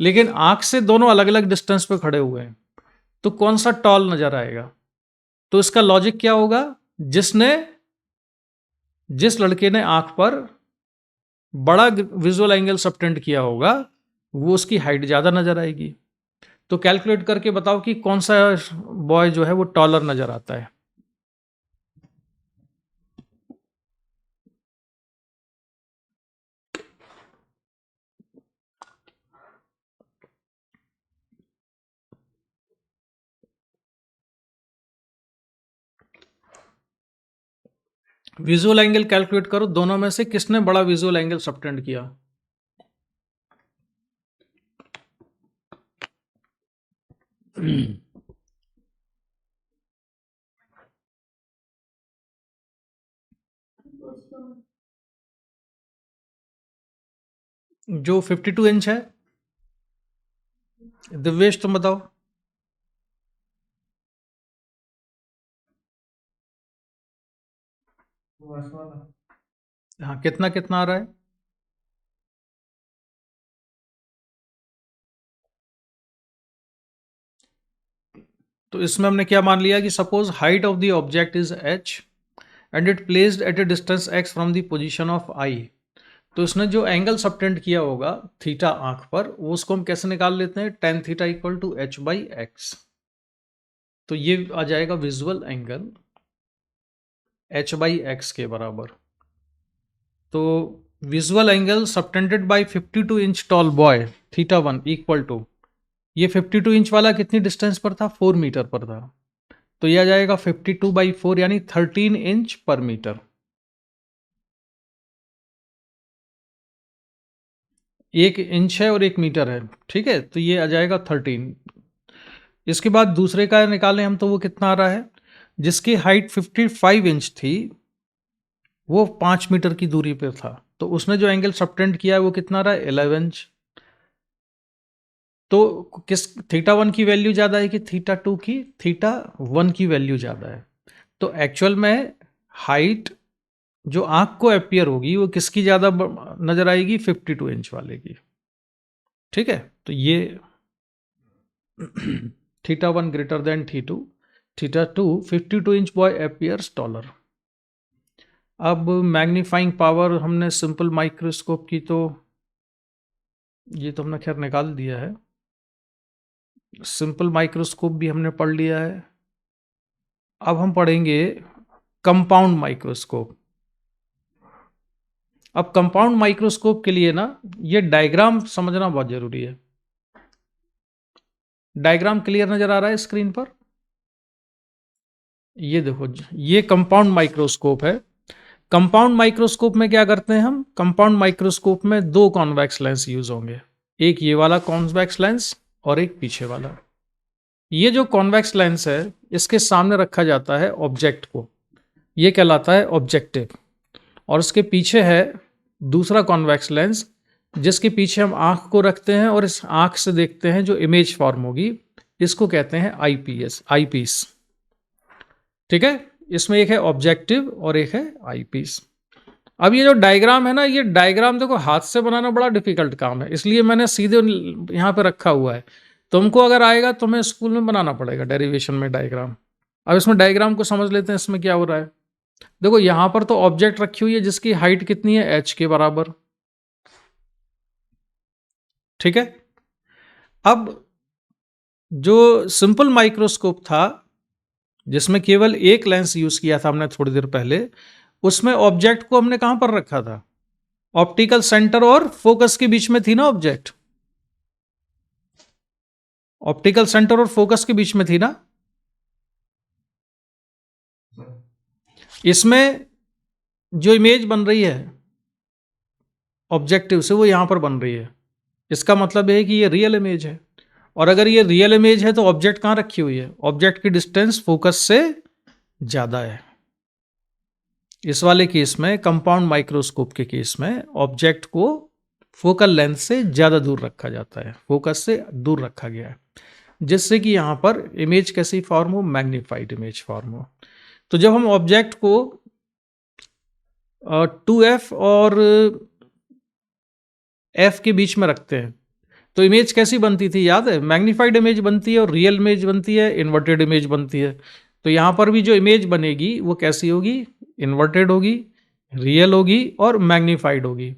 [SPEAKER 1] लेकिन आंख से दोनों अलग अलग डिस्टेंस पे खड़े हुए हैं। तो कौन सा टॉल नजर आएगा? तो इसका लॉजिक क्या होगा? जिस लड़के ने आंख पर बड़ा विजुअल एंगल सबटेंड किया होगा वो उसकी हाइट ज़्यादा नजर आएगी। तो कैलकुलेट करके बताओ कि कौन सा बॉय जो है वो टॉलर नजर आता है। विजुअल एंगल कैलकुलेट करो, दोनों में से किसने बड़ा विजुअल एंगल सबटेंड किया? जो 52 इंच है। दिव्येश तुम बताओ। हाँ, कितना कितना आ रहा है? तो इसमें हमने क्या मान लिया कि suppose height of the object is h and it placed at A distance x from the position of i। तो उसने जो एंगल सबटेंड किया होगा थीटा आंख पर, वो उसको हम कैसे निकाल लेते हैं, tan theta equal to h/x। तो ये आ जाएगा विजुअल एंगल h/x के बराबर। तो visual angle subtended by 52 inch tall boy θ1 equal to, ये 52 इंच वाला कितनी डिस्टेंस पर था, 4 मीटर पर था। तो यह आ जाएगा 52/4 यानी 13 इंच पर मीटर। एक इंच है और एक मीटर है, ठीक है, तो ये आ जाएगा 13। इसके बाद दूसरे का निकालें हम, तो वो कितना आ रहा है, जिसकी हाइट 55 इंच थी वो 5 मीटर की दूरी पर था, तो उसने जो एंगल सबटेंड किया है वो कितना रहा है, 11 इंच। तो किस θ1 की वैल्यू ज़्यादा है कि θ2 की, θ1 की वैल्यू ज़्यादा है। तो एक्चुअल में हाइट जो आंख को अपियर होगी वो किसकी ज़्यादा नज़र आएगी, 52 इंच वाले की, ठीक है। तो ये θ1 greater than θ2, θ2 52 inch boy appears taller. अब मैग्नीफाइंग पावर हमने सिंपल माइक्रोस्कोप की, तो ये तो हमने खैर निकाल दिया है। सिंपल माइक्रोस्कोप भी हमने पढ़ लिया है। अब हम पढ़ेंगे कंपाउंड माइक्रोस्कोप। अब कंपाउंड माइक्रोस्कोप के लिए ना ये डायग्राम समझना बहुत जरूरी है। डायग्राम क्लियर नजर आ रहा है स्क्रीन पर, ये देखो, ये कंपाउंड माइक्रोस्कोप है। कंपाउंड माइक्रोस्कोप में क्या करते हैं हम, कंपाउंड माइक्रोस्कोप में दो कॉन्वेक्स लेंस यूज होंगे, एक ये वाला कॉन्वेक्स लेंस और एक पीछे वाला। ये जो कॉन्वेक्स लेंस है इसके सामने रखा जाता है ऑब्जेक्ट को, ये कहलाता है ऑब्जेक्टिव। और उसके पीछे है दूसरा कॉन्वेक्स लेंस जिसके पीछे हम आंख को रखते हैं और इस आंख से देखते हैं जो इमेज फॉर्म होगी, इसको कहते हैं आईपीस। ठीक है, इसमें एक है ऑब्जेक्टिव और एक है आईपीस। अब ये जो डायग्राम है ना, ये डायग्राम देखो हाथ से बनाना बड़ा डिफिकल्ट काम है, इसलिए मैंने सीधे यहाँ पे रखा हुआ है। तुमको अगर आएगा तो तुम्हें स्कूल में बनाना पड़ेगा डेरिवेशन में डायग्राम। अब इसमें डायग्राम को समझ लेते हैं, इसमें क्या हो रहा है। देखो यहां पर तो ऑब्जेक्ट रखी हुई है जिसकी हाइट कितनी है, h के बराबर, ठीक है। अब जो सिंपल माइक्रोस्कोप था जिसमें केवल एक लेंस यूज किया था हमने थोड़ी देर पहले, उसमें ऑब्जेक्ट को हमने कहां पर रखा था, ऑप्टिकल सेंटर और फोकस के बीच में थी ना ऑब्जेक्ट, ऑप्टिकल सेंटर और फोकस के बीच में थी ना। इसमें जो इमेज बन रही है ऑब्जेक्टिव से वो यहां पर बन रही है, इसका मतलब है कि ये रियल इमेज है। और अगर ये रियल इमेज है तो ऑब्जेक्ट कहां रखी हुई है, ऑब्जेक्ट की डिस्टेंस फोकस से ज्यादा है। इस वाले केस में, कंपाउंड माइक्रोस्कोप के केस में, ऑब्जेक्ट को फोकल लेंथ से ज्यादा दूर रखा जाता है, फोकस से दूर रखा गया है, जिससे कि यहां पर इमेज कैसी फॉर्म हो, मैग्नीफाइड इमेज फॉर्म हो। तो जब हम ऑब्जेक्ट को 2f और f के बीच में रखते हैं तो इमेज कैसी बनती थी, याद है, मैग्नीफाइड इमेज बनती है और रियल इमेज बनती है, इन्वर्टेड इमेज बनती है। तो यहां पर भी जो इमेज बनेगी वो कैसी होगी, इन्वर्टेड होगी, रियल होगी और मैग्नीफाइड होगी।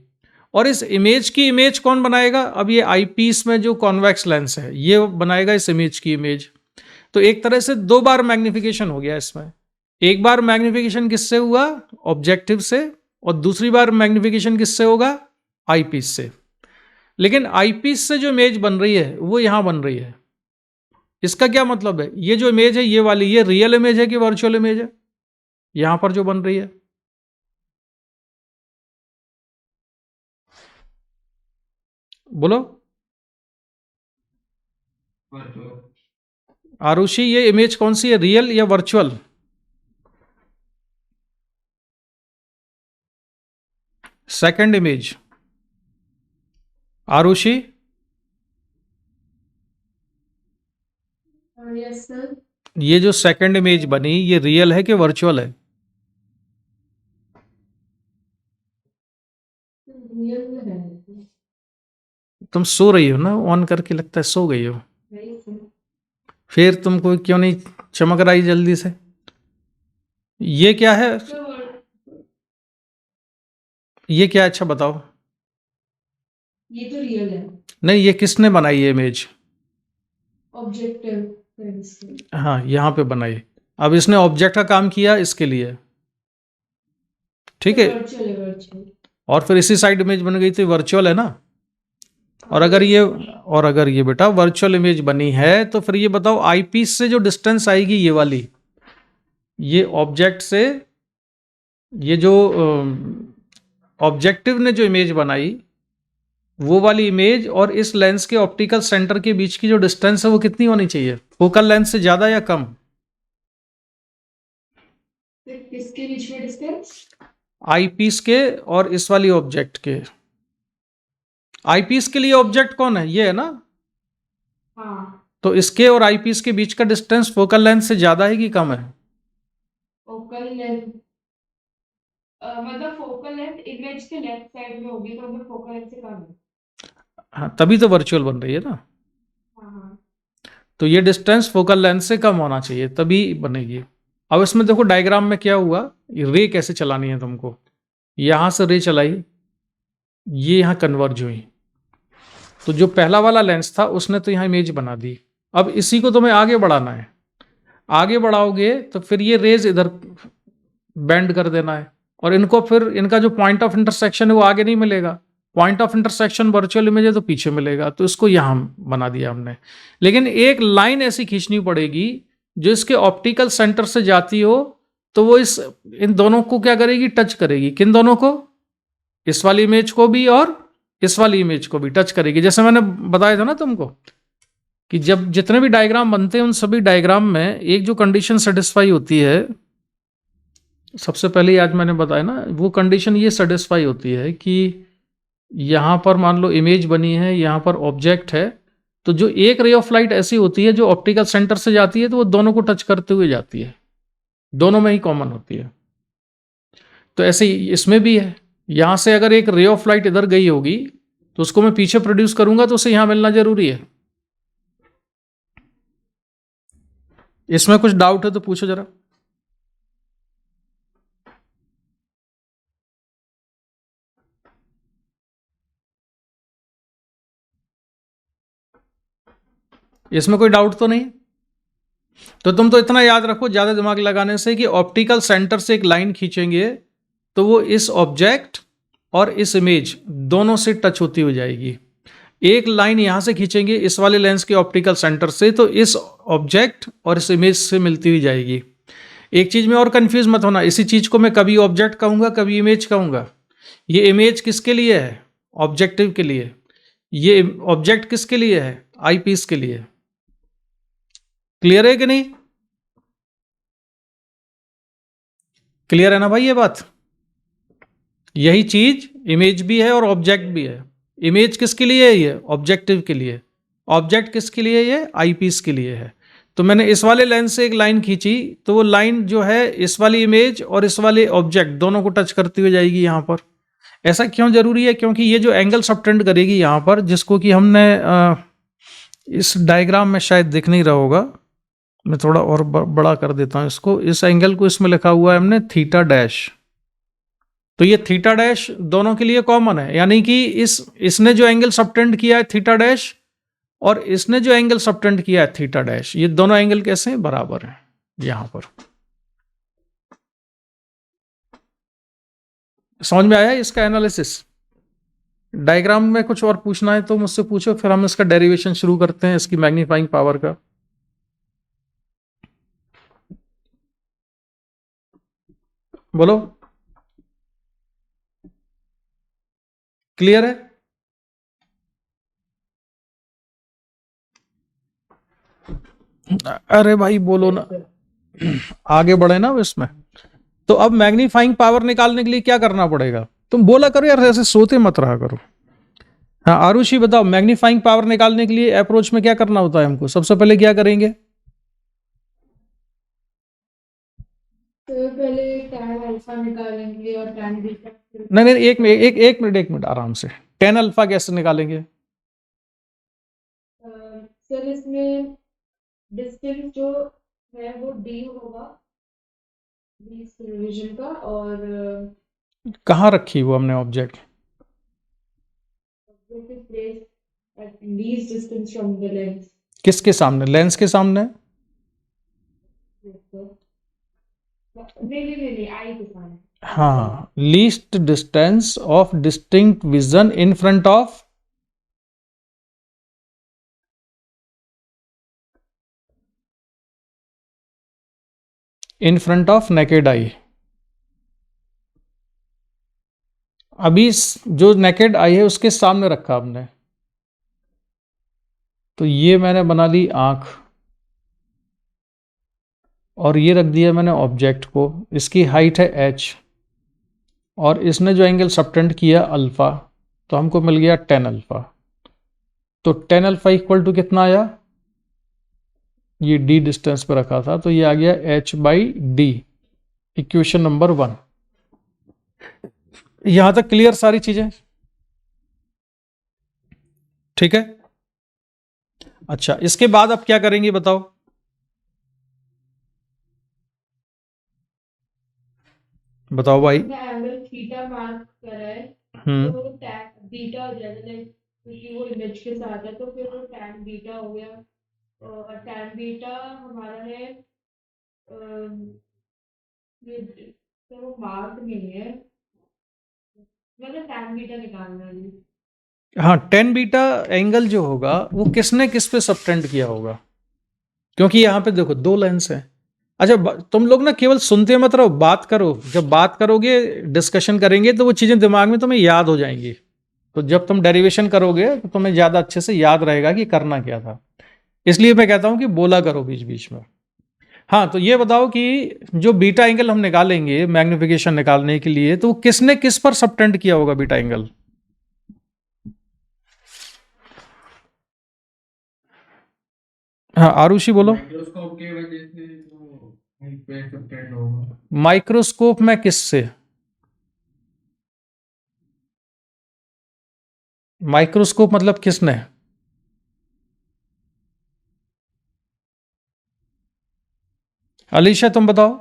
[SPEAKER 1] और इस इमेज की इमेज कौन बनाएगा, अब ये आईपीस में जो कॉन्वेक्स लेंस है ये बनाएगा इस इमेज की इमेज। तो एक तरह से दो बार मैग्निफिकेशन हो गया इसमें, एक बार मैग्निफिकेशन किससे हुआ, ऑब्जेक्टिव से, और दूसरी बार मैग्निफिकेशन किससे होगा, आईपीस से। लेकिन आईपीस से जो इमेज बन रही है वो यहां बन रही है। इसका क्या मतलब है, ये जो इमेज है ये वाली, ये रियल इमेज है कि वर्चुअल इमेज है, यहां पर जो बन रही है, बोलो आरुषि, ये इमेज कौन सी है, रियल या virtual, second image, Arushi,
[SPEAKER 2] yes sir.
[SPEAKER 1] ये जो सेकंड इमेज बनी ये रियल है कि वर्चुअल है,
[SPEAKER 2] रियल में है।
[SPEAKER 1] तुम सो रही हो ना, ऑन करके लगता है सो गई हो,
[SPEAKER 2] नहीं सर।
[SPEAKER 1] फिर तुमको क्यों नहीं चमक रही जल्दी से। ये क्या है,
[SPEAKER 2] सर
[SPEAKER 1] ये क्या है, अच्छा बताओ।
[SPEAKER 2] ये तो रियल है,
[SPEAKER 1] नहीं, ये किसने बनाई है इमेज?
[SPEAKER 2] ऑब्जेक्टिव लेंस के।
[SPEAKER 1] हाँ, यहाँ पे बनाई। अब इसने ऑब्जेक्ट का काम किया इसके लिए, ठीक है।
[SPEAKER 2] वर्चुअल है, वर्चुअल।
[SPEAKER 1] और फिर इसी साइड इमेज बन गई तो वर्चुअल है ना। और अगर ये बेटा वर्चुअल इमेज बनी है तो फिर ये बताओ आईपीस से जो डिस्टेंस आएगी ये वाली, ये ऑब्जेक्ट से, ये जो ऑब्जेक्टिव ने जो इमेज बनाई वो वाली इमेज और इस लेंस के ऑप्टिकल सेंटर के बीच की जो डिस्टेंस है वो कितनी होनी चाहिए? फोकल लेंथ से ज्यादा या कम?
[SPEAKER 2] फिर किसके बीच में डिस्टेंस?
[SPEAKER 1] आईपीस के और इस वाली ऑब्जेक्ट के। आईपीस के लिए ऑब्जेक्ट कौन है? ये है ना।
[SPEAKER 2] हाँ,
[SPEAKER 1] तो इसके और आईपीस के बीच का डिस्टेंस फोकल लेंथ से ज्यादा है कि कम है?
[SPEAKER 2] फोकल लेंथ, मतलब फोकल लेंथ इमेज के लेफ्ट साइड में होगी तो वो फोकल लेंथ से कम है।
[SPEAKER 1] हाँ, तभी तो वर्चुअल बन रही है ना।
[SPEAKER 2] हाँ हाँ।
[SPEAKER 1] तो ये डिस्टेंस फोकल लेंथ से कम होना चाहिए तभी बनेगी। अब इसमें देखो डायग्राम में क्या हुआ, रे कैसे चलानी है तुमको। यहां से रे चलाई, ये यहां कन्वर्ज हुई, तो जो पहला वाला लेंस था उसने तो यहां इमेज बना दी। अब इसी को तुम्हें आगे बढ़ाना है। आगे बढ़ाओगे तो फिर ये रेज इधर बेंड कर देना है, और इनको फिर इनका जो पॉइंट ऑफ इंटरसेक्शन है वो आगे नहीं मिलेगा। Point of intersection virtual image है तो पीछे मिलेगा, तो इसको यहां बना दिया हमने। लेकिन एक लाइन ऐसी खींचनी पड़ेगी जो इसके ऑप्टिकल सेंटर से जाती हो, तो वो इन दोनों को क्या करेगी? टच करेगी। किन दोनों को? इस वाली इमेज को भी और इस वाली इमेज को भी टच करेगी। जैसे मैंने बताया था ना तुमको कि जब जितने भी डायग्राम बनते हैं उन सभी डायग्राम में एक जो कंडीशन सेटिस्फाई होती है, सबसे पहले आज मैंने बताया ना, वो कंडीशन ये सेटिस्फाई होती है कि यहां पर मान लो इमेज बनी है, यहां पर ऑब्जेक्ट है, तो जो एक रे ऑफ लाइट ऐसी होती है जो ऑप्टिकल सेंटर से जाती है तो वो दोनों को टच करते हुए जाती है, दोनों में ही कॉमन होती है। तो ऐसे ही इसमें भी है। यहां से अगर एक रे ऑफ लाइट इधर गई होगी तो उसको मैं पीछे प्रोड्यूस करूंगा तो उसे यहां मिलना जरूरी है। इसमें कुछ डाउट है तो पूछो जरा। इसमें कोई डाउट तो नहीं? तो तुम तो इतना याद रखो ज्यादा दिमाग लगाने से कि ऑप्टिकल सेंटर से एक लाइन खींचेंगे तो वो इस ऑब्जेक्ट और इस इमेज दोनों से टच होती हो जाएगी। एक लाइन यहां से खींचेंगे इस वाले लेंस के ऑप्टिकल सेंटर से तो इस ऑब्जेक्ट और इस इमेज से मिलती हुई जाएगी। एक चीज में और कंफ्यूज मत होना, इसी चीज को मैं कभी ऑब्जेक्ट कहूंगा कभी इमेज कहूंगा। ये इमेज किसके लिए है? ऑब्जेक्टिव के लिए। ये ऑब्जेक्ट किसके लिए है? आईपीस के लिए। क्लियर है कि नहीं? क्लियर है ना भाई ये बात? यही चीज इमेज भी है और ऑब्जेक्ट भी है। इमेज किसके लिए है? ये ऑब्जेक्टिव के लिए। ऑब्जेक्ट किसके लिए? ये आईपीस के लिए है। तो मैंने इस वाले लेंस से एक लाइन खींची तो वो लाइन जो है इस वाली इमेज और इस वाले ऑब्जेक्ट दोनों को टच करती हुई जाएगी यहां पर। ऐसा क्यों जरूरी है? क्योंकि ये जो एंगल सबटेंड करेगी यहां पर, जिसको कि हमने इस डायग्राम में शायद दिख नहीं रहा होगा, मैं थोड़ा और बड़ा कर देता हूं इसको। इस एंगल को इसमें लिखा हुआ है हमने थीटा डैश। तो ये थीटा डैश दोनों के लिए कॉमन है, यानी कि इसने जो एंगल सबटेंड किया है थीटा डैश और इसने जो एंगल सबटेंड किया है थीटा डैश, ये दोनों एंगल कैसे हैं? बराबर हैं यहां पर। समझ में आया इसका एनालिसिस? डायग्राम में कुछ और पूछना है तो मुझसे पूछो, फिर हम इसका डेरिवेशन शुरू करते हैं इसकी मैग्नीफाइंग पावर का। बोलो। क्लियर है? अरे भाई बोलो ना, आगे बढ़े ना इसमें। तो अब मैग्नीफाइंग पावर निकालने के लिए क्या करना पड़ेगा? तुम बोला करो यार, ऐसे सोते मत रहा करो। हाँ आरुषि बताओ, मैग्नीफाइंग पावर निकालने के लिए अप्रोच में क्या करना होता है हमको? सबसे पहले क्या करेंगे?
[SPEAKER 2] तो पहले tan अल्फा निकालेंगे और tan बीटा।
[SPEAKER 1] नहीं नहीं, एक मिनट आराम से। टेन अल्फा कैसे निकालेंगे?
[SPEAKER 2] सर इसमें डिस्टेंस जो है वो d होगा, d इस रिवीजन का, और
[SPEAKER 1] कहाँ रखी वो हमने object?
[SPEAKER 2] placed at least distance from the lens.
[SPEAKER 1] किसके सामने? लेंस के सामने।
[SPEAKER 2] नहीं, आई के सामने।
[SPEAKER 1] हाँ, least distance of distinct vision in front of naked eye. अभी जो नेकेड आई है उसके सामने रखा हमने, तो ये मैंने बना ली आंख, और ये रख दिया मैंने ऑब्जेक्ट को। इसकी हाइट है h, और इसने जो एंगल सबटेंड किया अल्फा, तो हमको मिल गया 10 अल्फा। तो 10 अल्फा इक्वल टू कितना आया? ये d डिस्टेंस पे रखा था, तो ये आ गया h/d, इक्वेशन नंबर 1। यहां तक क्लियर सारी चीजें? ठीक है। अच्छा, इसके बाद आप क्या करेंगे बताओ? बताओ भाई।
[SPEAKER 2] एंगल थीटा मार्क करा है, तो वो tan बीटा हो जाएगा, क्योंकि वो इमेज के साथ है, तो फिर वो tan बीटा हो गया। और tan बीटा हमारा है ये, तो वो मार्क नहीं है, मतलब tan बीटा निकालना है।
[SPEAKER 1] हाँ, 10 बीटा एंगल जो होगा वो किसने किस पे सबटेंड किया होगा, क्योंकि यहाँ पे देखो 2 लेंस है। अच्छा, तुम लोग ना केवल सुनते मत रहो, बात करो। जब बात करोगे, डिस्कशन करेंगे, तो वो चीज़ें दिमाग में तुम्हें याद हो जाएंगी। तो जब तुम डेरिवेशन करोगे तो तुम्हें ज़्यादा अच्छे से याद रहेगा कि करना क्या था। इसलिए मैं कहता हूँ कि बोला करो बीच बीच में। हाँ, तो ये बताओ कि जो बीटा एंगल हम निकालेंगे मैग्निफिकेशन निकालने के लिए, तो किसने किस पर सबटेंड किया होगा बीटा एंगल? हाँ, आरुषि बोलो।
[SPEAKER 3] माइक्रोस्कोप के वजह से जो पे सबटेंड होगा।
[SPEAKER 1] माइक्रोस्कोप में किससे? माइक्रोस्कोप मतलब किसने? अलीशा तुम बताओ।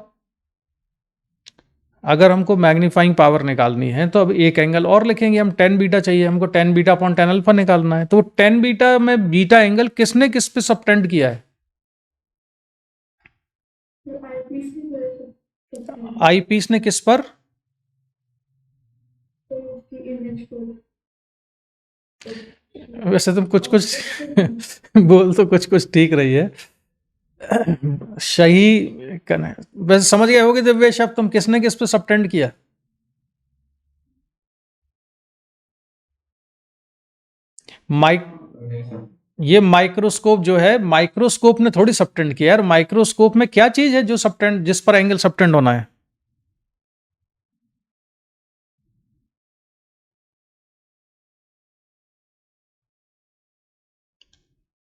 [SPEAKER 1] अगर हमको मैग्नीफाइंग पावर निकालनी है तो अब एक एंगल और लिखेंगे हम। 10 बीटा चाहिए हमको, 10 बीटा अपॉन 10 अल्फा निकालना है। तो 10 बीटा में बीटा एंगल किसने किस पे सबटेंड किया है? आई पीस ने किस पर? वैसे तुम कुछ कुछ बोल तो कुछ कुछ ठीक रही है, सही कहना। वैसे समझ गए होगे दिव्येश, अब तुम किसने किस पे सबटेंड किया? ये माइक्रोस्कोप जो है, माइक्रोस्कोप ने थोड़ी सबटेंड किया यार। माइक्रोस्कोप में क्या चीज है जो सबटेंड, जिस पर एंगल सबटेंड होना है?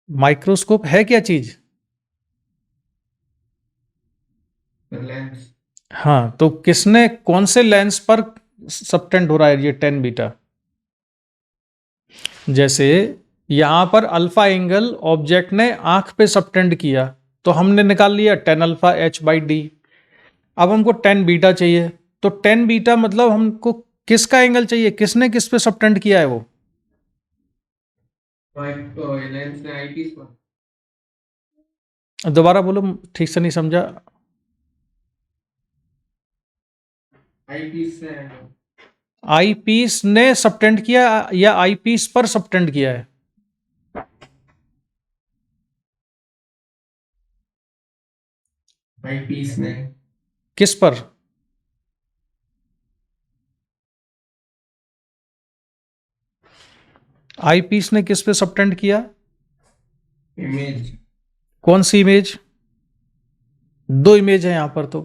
[SPEAKER 1] माइक्रोस्कोप है क्या चीज?
[SPEAKER 3] लेंस।
[SPEAKER 1] हाँ, तो किसने कौन से लेंस पर सबटेंड हो रहा है ये 10 बीटा? जैसे यहां पर अल्फा एंगल ऑब्जेक्ट ने आंख पे सबटेंड किया, तो हमने निकाल लिया 10 अल्फा h/d। अब हमको 10 बीटा चाहिए, तो 10 बीटा मतलब हमको किसका एंगल चाहिए, किसने किस पे सबटेंड किया है वो?
[SPEAKER 3] लेंस ने आईपीस पर।
[SPEAKER 1] दोबारा बोलो, ठीक से नहीं समझा।
[SPEAKER 3] आईपीस से
[SPEAKER 1] आई पीस ने सबटेंड किया या आई पीस पर सबटेंड किया है?
[SPEAKER 3] आईपीस ने
[SPEAKER 1] किस पर? आई पीस ने किस पे सबटेंड किया?
[SPEAKER 3] इमेज।
[SPEAKER 1] कौन सी इमेज? 2 इमेज है यहां पर तो।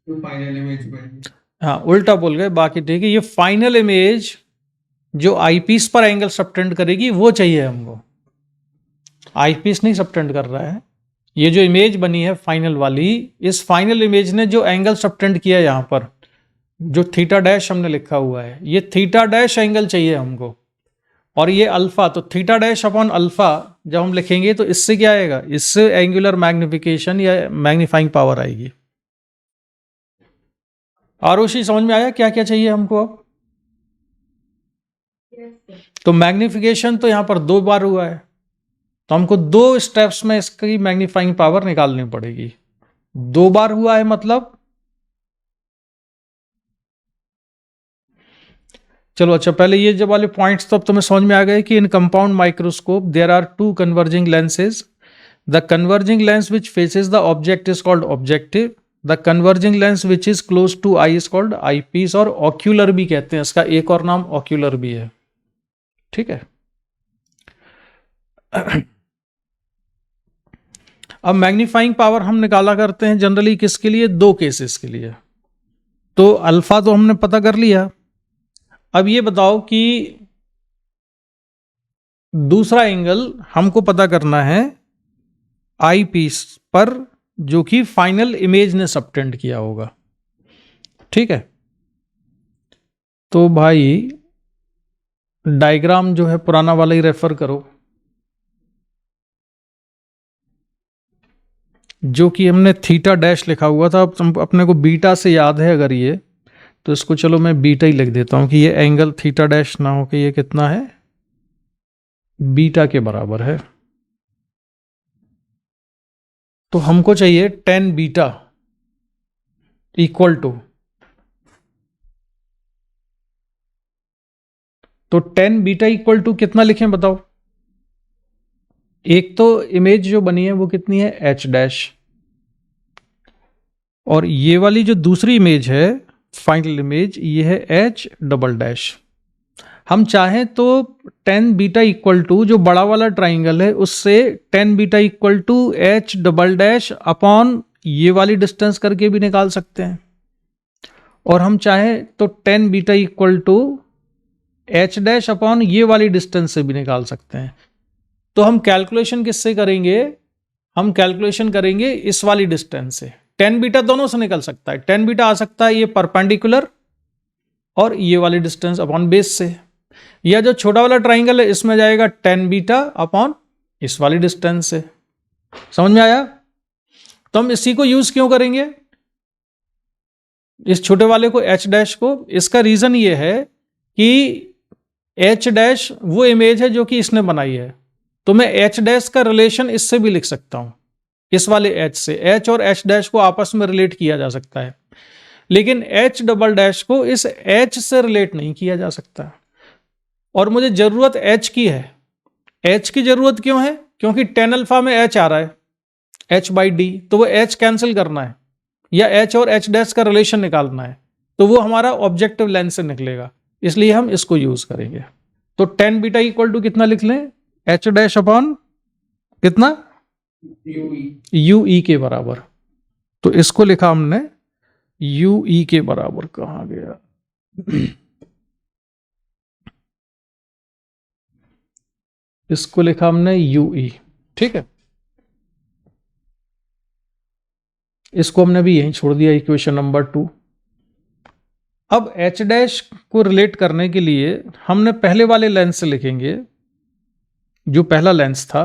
[SPEAKER 3] फाइनल इमेज बनी।
[SPEAKER 1] हाँ, उल्टा बोल गए, बाकी ठीक है। ये फाइनल इमेज जो आईपीस पर एंगल सबटेंड करेगी वो चाहिए हमको। आईपीस नहीं सबटेंड कर रहा है। ये जो इमेज बनी है फाइनल वाली, इस फाइनल इमेज ने जो एंगल सबटेंड किया यहां पर, जो थीटा डैश हमने लिखा हुआ है, ये थीटा डैश एंगल चाहिए हमको। और ये अल्फा, तो थीटा डैश अपॉन अल्फा जब हम लिखेंगे तो इससे क्या आएगा? इससे एंगुलर मैग्निफिकेशन या मैग्नीफाइंग पावर आएगी। आरुषि समझ में आया क्या क्या चाहिए हमको अब? तो मैग्निफिकेशन तो यहां पर 2 बार हुआ है, तो हमको 2 स्टेप्स में इसकी मैग्नीफाइंग पावर निकालनी पड़ेगी। 2 बार हुआ है मतलब, चलो अच्छा, पहले ये जब वाले पॉइंट्स तो अब तुम्हें समझ में आ गए कि in compound microscope there are 2 converging lenses. The converging lens which faces the object is called objective, the converging lens which is close to eye is called eye piece, और ऑक्यूलर भी कहते हैं, इसका एक और नाम ऑक्यूलर भी है। ठीक है। अब मैग्नीफाइंग पावर हम निकाला करते हैं जनरली किसके लिए? 2 केसेस के लिए। तो अल्फा तो हमने पता कर लिया। अब ये बताओ कि दूसरा एंगल हमको पता करना है आई पीस पर, जो कि फाइनल इमेज ने सबटेंड किया होगा। ठीक है। तो भाई डायग्राम जो है पुराना वाला ही रेफर करो, जो कि हमने थीटा डैश लिखा हुआ था। अब अपने को बीटा से याद है अगर ये, तो इसको चलो मैं बीटा ही लिख देता हूं कि ये एंगल थीटा डैश ना हो कि ये कितना है, बीटा के बराबर है। तो हमको चाहिए tan बीटा इक्वल टू, तो tan बीटा इक्वल टू कितना लिखें बताओ? एक तो इमेज जो बनी है वो कितनी है, h डैश, और ये वाली जो दूसरी इमेज है फाइनल इमेज, ये है h डबल डैश। हम चाहें तो tan बीटा इक्वल टू जो बड़ा वाला ट्राइंगल है उससे tan beta equal to h double dash upon ये वाली डिस्टेंस करके भी निकाल सकते हैं, और हम चाहें तो tan beta equal to h dash upon ये वाली डिस्टेंस से भी निकाल सकते हैं। तो हम कैलकुलेशन किससे करेंगे? हम कैलकुलेशन करेंगे इस वाली डिस्टेंस से। tan बीटा दोनों से निकल सकता है, tan बीटा आ सकता है ये परपेंडिकुलर और ये वाली डिस्टेंस अपॉन बेस से, या जो छोटा वाला ट्राइंगल है इसमें जाएगा tan बीटा अपॉन इस वाली डिस्टेंस से। समझ में आया? तो हम इसी को यूज क्यों करेंगे, इस छोटे वाले को h डैश को? इसका रीजन ये है कि h डैश वो इमेज है जो कि इसने बनाई है, तो मैं h डैश का रिलेशन इससे भी लिख सकता हूं, इस वाले h से। h और h डैश को आपस में रिलेट किया जा सकता है, लेकिन h डबल डैश को इस h से रिलेट नहीं किया जा सकता। और मुझे जरूरत h की है। h की जरूरत क्यों है? क्योंकि tan अल्फा में h आ रहा है, h बाई डी, तो वो h कैंसिल करना है, या h और h डैश का रिलेशन निकालना है, तो वो हमारा ऑब्जेक्टिव लेंस से निकलेगा, इसलिए हम इसको यूज करेंगे। तो tan बीटा इक्वल टू कितना लिख लें, h डैश अपॉन कितना, यू ई के बराबर। तो इसको लिखा हमने यू ई के बराबर, कहां गया, इसको लिखा हमने यू ई। ठीक है, इसको हमने भी यहीं छोड़ दिया, इक्वेशन नंबर 2। अब h डैश को रिलेट करने के लिए हमने पहले वाले लेंस से लिखेंगे, जो पहला लेंस था,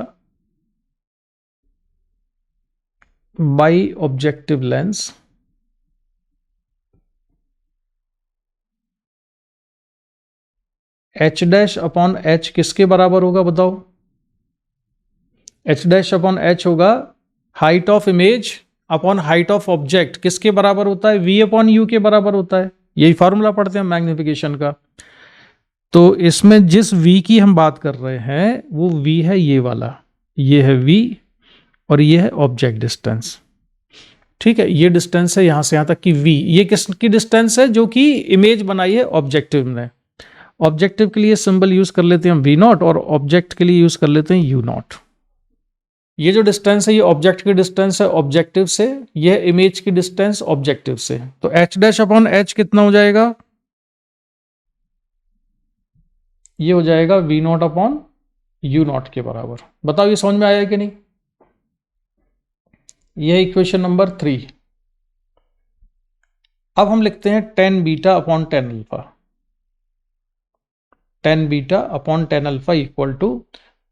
[SPEAKER 1] by objective lens, h dash upon h किसके बराबर होगा बताओ? h डैश अपॉन h होगा height of image upon height of object. किसके बराबर होता है? v अपॉन u के बराबर होता है। यही फॉर्मूला पढ़ते हैं मैग्निफिकेशन का। तो इसमें जिस v की हम बात कर रहे हैं वो v है ये वाला, ये है v, और ये है ऑब्जेक्ट डिस्टेंस। ठीक है, ये डिस्टेंस है यहां से यहां तक की v। ये किसकी डिस्टेंस है? जो कि इमेज बनाई है ऑब्जेक्टिव ने। ऑब्जेक्टिव के लिए सिंबल यूज कर लेते हैं हम v नॉट, और ऑब्जेक्ट के लिए यूज कर लेते हैं u नॉट। ये जो डिस्टेंस है ये ऑब्जेक्ट की डिस्टेंस है ऑब्जेक्टिव से, ये इमेज की डिस्टेंस ऑब्जेक्टिव से। तो h डैश अपॉन h कितना हो जाएगा? ये हो जाएगा v not upon u not के बराबर। बताओ ये समझ में आया कि नहीं? यह इक्वेशन नंबर 3। अब हम लिखते हैं tan beta upon tan alpha. tan beta upon tan alpha equal to,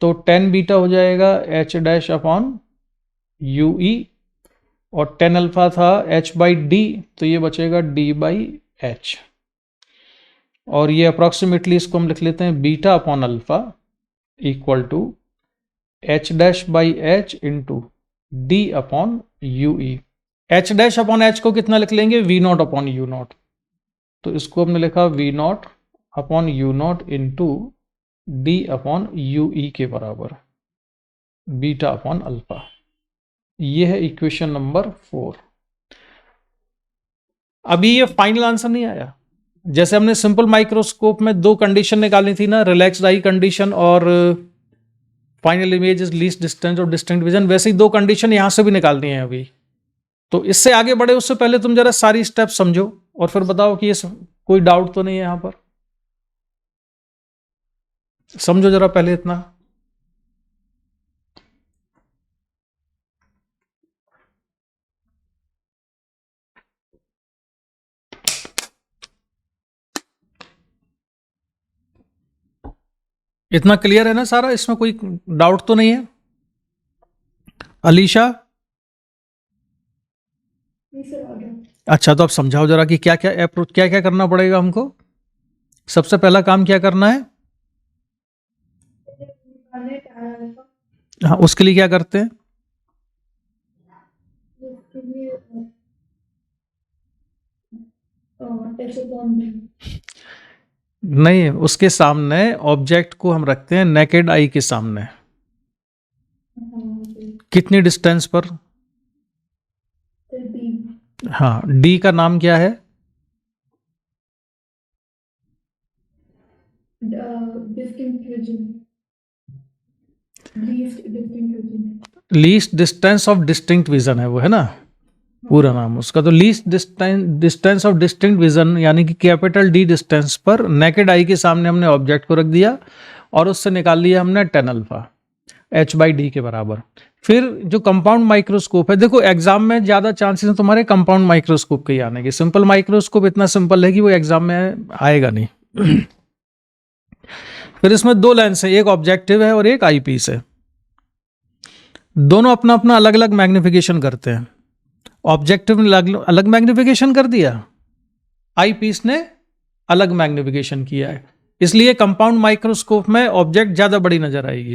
[SPEAKER 1] तो tan बीटा हो जाएगा h डैश अपॉन यू ई, और tan अल्फा था h बाई डी, तो ये बचेगा d बाई h। और ये अप्रॉक्सीमेटली इसको हम लिख लेते हैं beta upon alpha equal to H dash by H into D upon U E. H dash upon H को कितना लिख लेंगे, V not upon you naught, तो इसको हमने लिखा V not upon you not into D upon U ई के बराबर बीटा अपॉन अल्फा। ये है इक्वेशन नंबर 4। अभी ये फाइनल आंसर नहीं आया। जैसे हमने सिंपल माइक्रोस्कोप में 2 कंडीशन निकाली थी ना, रिलैक्स्ड आई कंडीशन और final image is least distance और डिस्टिंक्ट विजन, वैसे ही 2 कंडीशन यहां से भी निकालनी है अभी। तो इससे आगे बढ़े उससे पहले तुम जरा सारी स्टेप समझो और फिर बताओ कि ये कोई डाउट तो नहीं है यहां पर। समझो जरा पहले इतना। इतना क्लियर है ना सारा, इसमें कोई डाउट तो नहीं है? अलीशा? अच्छा, तो आप समझाओ जरा कि क्या क्या करना पड़ेगा हमको। सबसे पहला काम क्या करना है? हाँ, उसके लिए क्या करते हैं? नहीं, उसके सामने ऑब्जेक्ट को हम रखते हैं नेकेड आई के सामने। कितनी डिस्टेंस पर? हाँ, डी का नाम क्या है? Least distance of distinct vision है वो, है ना पूरा नाम उसका। तो least distance of distinct vision यानी कि कैपिटल डी डिस्टेंस पर नेकेड आई के सामने हमने ऑब्जेक्ट को रख दिया और उससे निकाल लिया हमने tan alpha h by D के बराबर। फिर जो कंपाउंड माइक्रोस्कोप है, देखो एग्जाम में ज्यादा चांसेस हैं तुम्हारे कंपाउंड माइक्रोस्कोप के ही आने के। सिंपल माइक्रोस्कोप इतना सिंपल है कि वो एग्जाम में आएगा नहीं। फिर इसमें 2 लेंस है, एक ऑब्जेक्टिव है और एक आई पीस है। दोनों अपना अपना अलग अलग मैग्निफिकेशन करते हैं। ऑब्जेक्टिव ने अलग मैग्निफिकेशन कर दिया, आई पीस ने अलग मैग्निफिकेशन किया है। इसलिए कंपाउंड माइक्रोस्कोप में ऑब्जेक्ट ज्यादा बड़ी नजर आएगी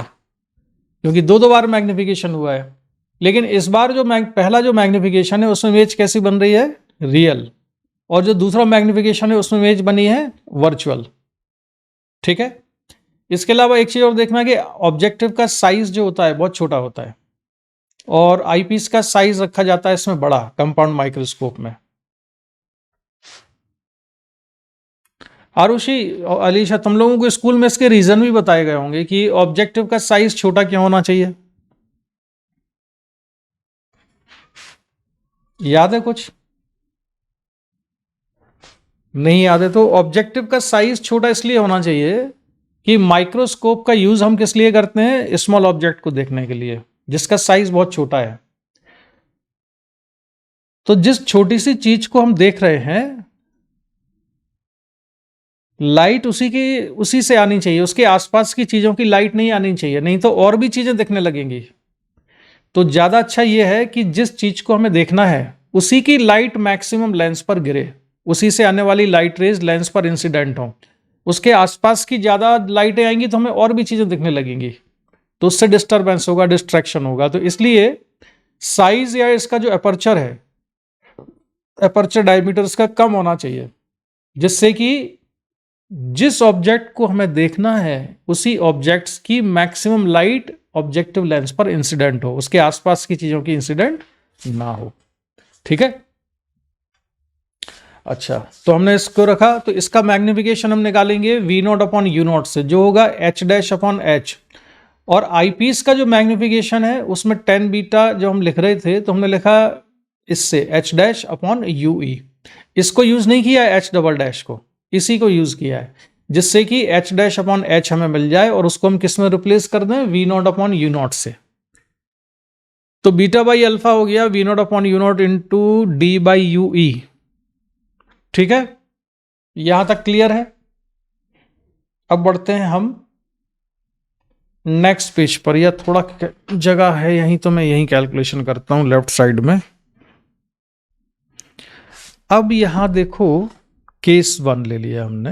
[SPEAKER 1] क्योंकि 2 बार मैग्निफिकेशन हुआ है। लेकिन इस बार जो पहला जो मैग्निफिकेशन है उसमें इमेज कैसी बन रही है, रियल, और जो दूसरा मैग्निफिकेशन है उसमें इमेज बनी है वर्चुअल। ठीक है। इसके अलावा एक चीज और देखना है कि ऑब्जेक्टिव का साइज जो होता है बहुत छोटा होता है और आईपीस का साइज रखा जाता है इसमें बड़ा, कंपाउंड माइक्रोस्कोप में। आरुषि और अलीशा, तुम लोगों को स्कूल में इसके रीजन भी बताए गए होंगे कि ऑब्जेक्टिव का साइज छोटा क्यों होना चाहिए। याद है कुछ? नहीं याद है तो ऑब्जेक्टिव का साइज छोटा इसलिए होना चाहिए कि माइक्रोस्कोप का यूज हम किस लिए करते हैं, स्मॉल ऑब्जेक्ट को देखने के लिए जिसका साइज बहुत छोटा है। तो जिस छोटी सी चीज को हम देख रहे हैं, लाइट उसी से आनी चाहिए, उसके आसपास की चीजों की लाइट नहीं आनी चाहिए, नहीं तो और भी चीजें दिखने लगेंगी। तो ज्यादा अच्छा यह है कि जिस चीज को हमें देखना है उसी की लाइट मैक्सिमम लेंस पर गिरे, उसी से आने वाली लाइट रेज लेंस पर इंसिडेंट हो। उसके आसपास की ज्यादा लाइटें आएंगी तो हमें और भी चीजें दिखने लगेंगी, तो उससे डिस्टर्बेंस होगा, डिस्ट्रैक्शन होगा। तो इसलिए साइज या इसका जो एपर्चर है, एपर्चर डायमीटर इसका कम होना चाहिए, जिससे कि जिस ऑब्जेक्ट को हमें देखना है उसी ऑब्जेक्ट्स की मैक्सिमम लाइट ऑब्जेक्टिव लेंस पर इंसिडेंट हो, उसके आसपास की चीजों की इंसिडेंट ना हो। ठीक है। अच्छा, तो हमने इसको रखा, तो इसका मैग्निफिकेशन हम निकालेंगे V not upon you naught से, जो होगा एच डैश अपॉन एच। और आईपीस का जो मैग्निफिकेशन है उसमें tan बीटा जो हम लिख रहे थे तो हमने लिखा इससे एच डैश अपॉन यू ई। इसको यूज नहीं किया एच डबल डैश को, इसी को यूज किया है, जिससे कि एच डैश अपॉन एच हमें मिल जाए और उसको हम किस में रिप्लेस कर दें, V not upon you naught से। तो बीटा बाई अल्फा हो गया we not upon you not into D by U E. ठीक है, यहां तक क्लियर है। अब बढ़ते हैं हम नेक्स्ट पेज पर, या थोड़ा जगह है यहीं तो मैं यहीं कैलकुलेशन करता हूं लेफ्ट साइड में। अब यहां देखो केस 1 ले लिया हमने,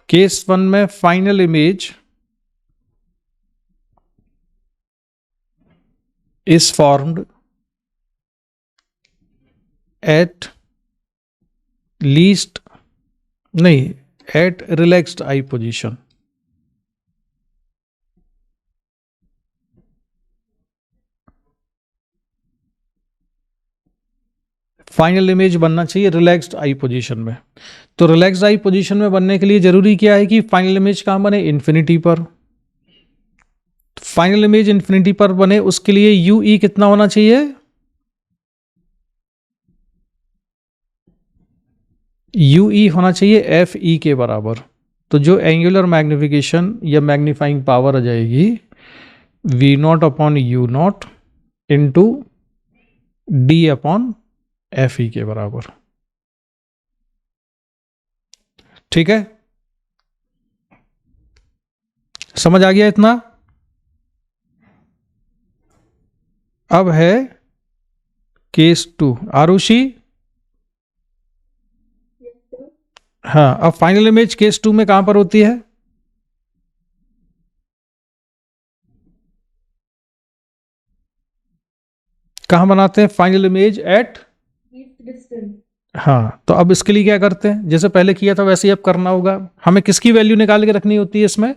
[SPEAKER 1] केस 1 में final image is formed at least नहीं एट रिलैक्स्ड आई पोजीशन। फाइनल इमेज बनना चाहिए रिलैक्स्ड आई पोजीशन में। तो रिलैक्स्ड आई पोजीशन में बनने के लिए जरूरी क्या है कि फाइनल इमेज कहां बने, इन्फिनिटी पर। फाइनल इमेज इन्फिनिटी पर बने उसके लिए यू ई कितना होना चाहिए, यू ई होना चाहिए एफ ई के बराबर। तो जो एंगुलर मैग्निफिकेशन या मैग्नीफाइंग पावर आ जाएगी V not upon you not into D upon F ई के बराबर। ठीक है, समझ आ गया इतना। अब है केस 2। आरुषि, हाँ, अब फाइनल इमेज केस 2 में कहां पर होती है, कहां बनाते हैं फाइनल इमेज एट
[SPEAKER 2] डिस्टेंस।
[SPEAKER 1] हाँ, तो अब इसके लिए क्या करते हैं, जैसे पहले किया था वैसे ही अब करना होगा। हमें किसकी वैल्यू निकाल के रखनी होती है इसमें,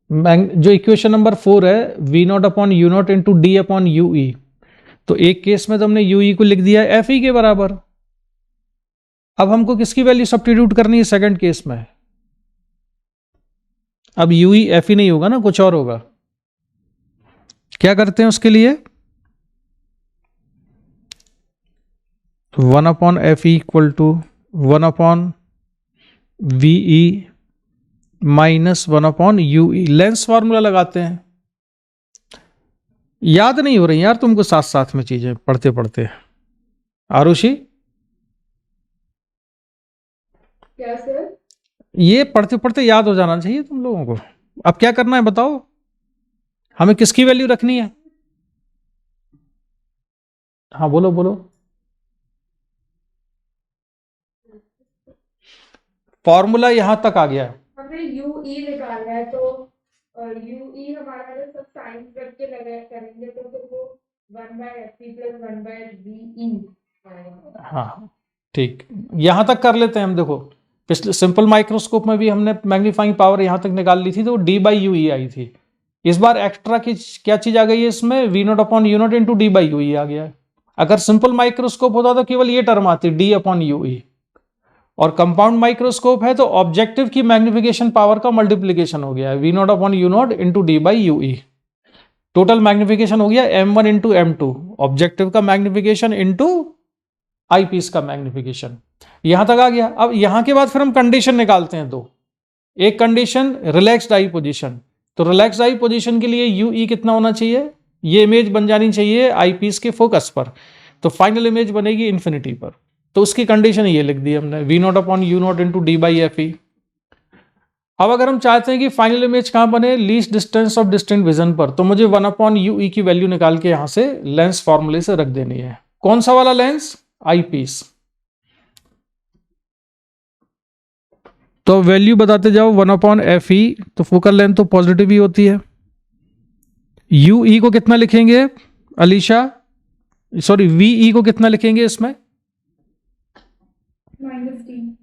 [SPEAKER 1] जो इक्वेशन नंबर 4 है we not upon you not into D upon U E. तो एक केस में तो हमने यू ई को लिख दिया एफ ई के बराबर। अब हमको किसकी वैल्यू सब्स्टिट्यूट करनी है सेकंड केस में। अब यू ई एफ ई नहीं होगा ना, कुछ और होगा। क्या करते हैं उसके लिए, 1 upon F E equal to 1 upon V E minus 1 upon U E. Lens formula लगाते हैं। याद नहीं हो रही यार तुमको साथ साथ में चीजें पढ़ते पढ़ते। आरुषि,
[SPEAKER 2] क्या सर?
[SPEAKER 1] ये पढ़ते पढ़ते याद हो जाना चाहिए तुम लोगों को। अब क्या करना है बताओ, हमें किसकी वैल्यू रखनी है। हाँ बोलो बोलो। फॉर्मूला यहां तक आ गया है।
[SPEAKER 2] हमें यू ई निकालना है, तो यू ई हमारा अगर सब साइन करके लगा करेंगे तो फिर वो 1/f प्लस 1/ve आएगा।
[SPEAKER 1] हाँ ठीक, यहां तक कर लेते हैं हम। देखो पिछले सिंपल माइक्रोस्कोप में भी हमने मैग्नीफाइंग पावर यहां तक निकाल ली थी तो डी बाई यू ई आई थी। इस बार एक्स्ट्रा की क्या चीज आ गई है इसमें, we not upon you not into D by U E आ गया है। अगर सिंपल माइक्रोस्कोप होता तो केवल ये टर्म आती डी अपॉन यू ई, और कंपाउंड माइक्रोस्कोप है तो ऑब्जेक्टिव की मैग्निफिकेशन पावर का मल्टीप्लीकेशन हो गया है, we not upon you not into D by U E. Total magnification हो गया m1 इंटू m2, ऑब्जेक्टिव का मैग्निफिकेशन इंटू आईपीस का मैग्निफिकेशन। यहां तक आ गया। अब यहां के बाद फिर हम कंडीशन निकालते हैं दो। एक कंडीशन रिलैक्स्ड आई पोजीशन, तो रिलैक्स्ड आई पोजीशन के लिए यू ई कितना होना चाहिए, ये इमेज बन जानी चाहिए आईपीस के फोकस पर, तो फाइनल इमेज बनेगी इन्फिनिटी पर। तो उसकी कंडीशन ये लिख दी हमने, we not upon you not into D by F E. अब अगर हम चाहते हैं कि फाइनल इमेज कहां बने, least distance of distinct vision पर, तो मुझे 1 अपॉन यू ई की वैल्यू निकाल के यहां से लेंस फॉर्मूले से रख देनी है। कौन सा वाला लेंस, आई पीस। तो वैल्यू बताते जाओ 1 अपॉन एफ ई, तो फोकल लेंथ तो पॉजिटिव ही होती है। यू ई को कितना लिखेंगे अलीशा, सॉरी वी ई को कितना लिखेंगे इसमें,
[SPEAKER 2] -d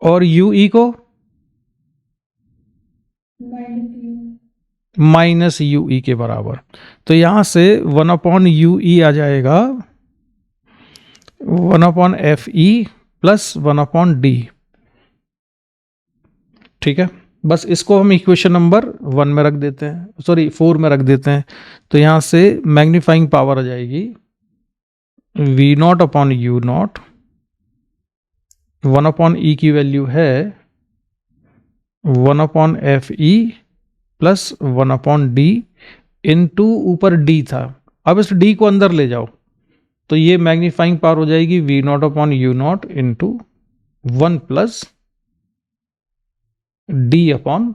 [SPEAKER 1] और यू ई को माइनस यू ई के बराबर। तो यहां से 1 अपॉन यू ई आ जाएगा 1 upon F E plus 1 upon D. ठीक है, बस इसको हम इक्वेशन नंबर 1 में रख देते हैं, सॉरी 4 में रख देते हैं। तो यहां से मैग्नीफाइंग पावर आ जाएगी V not upon you not, 1 upon E की वैल्यू है 1 upon F E plus 1 upon D into ऊपर डी था। अब इस डी को अंदर ले जाओ तो ये मैग्नीफाइंग पावर हो जाएगी V not upon you not into 1 plus D upon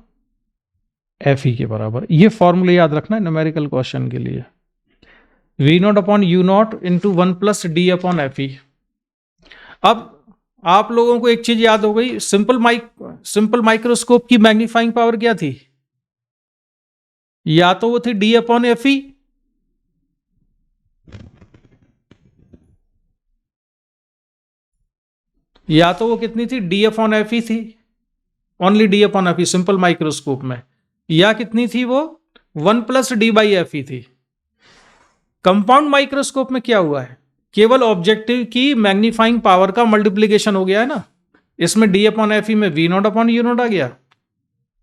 [SPEAKER 1] F ई के बराबर। ये फॉर्मूला याद रखना है न्यूमेरिकल क्वेश्चन के लिए। V not upon you not into 1 plus D upon F ई। अब आप लोगों को एक चीज याद हो गई, सिंपल माइक्रोस्कोप की मैग्नीफाइंग पावर क्या थी? या तो वो थी डी अपॉन एफ ई, या तो वो कितनी थी? डी अपॉन एफ ई थी, only D upon F E simple microscope में, या कितनी थी वो? 1 plus D by F E थी। कंपाउंड माइक्रोस्कोप में क्या हुआ है? केवल ऑब्जेक्टिव की मैग्नीफाइंग पावर का मल्टीप्लीकेशन हो गया है ना। इसमें डी अपॉन एफ ई में V not upon you not आ गया,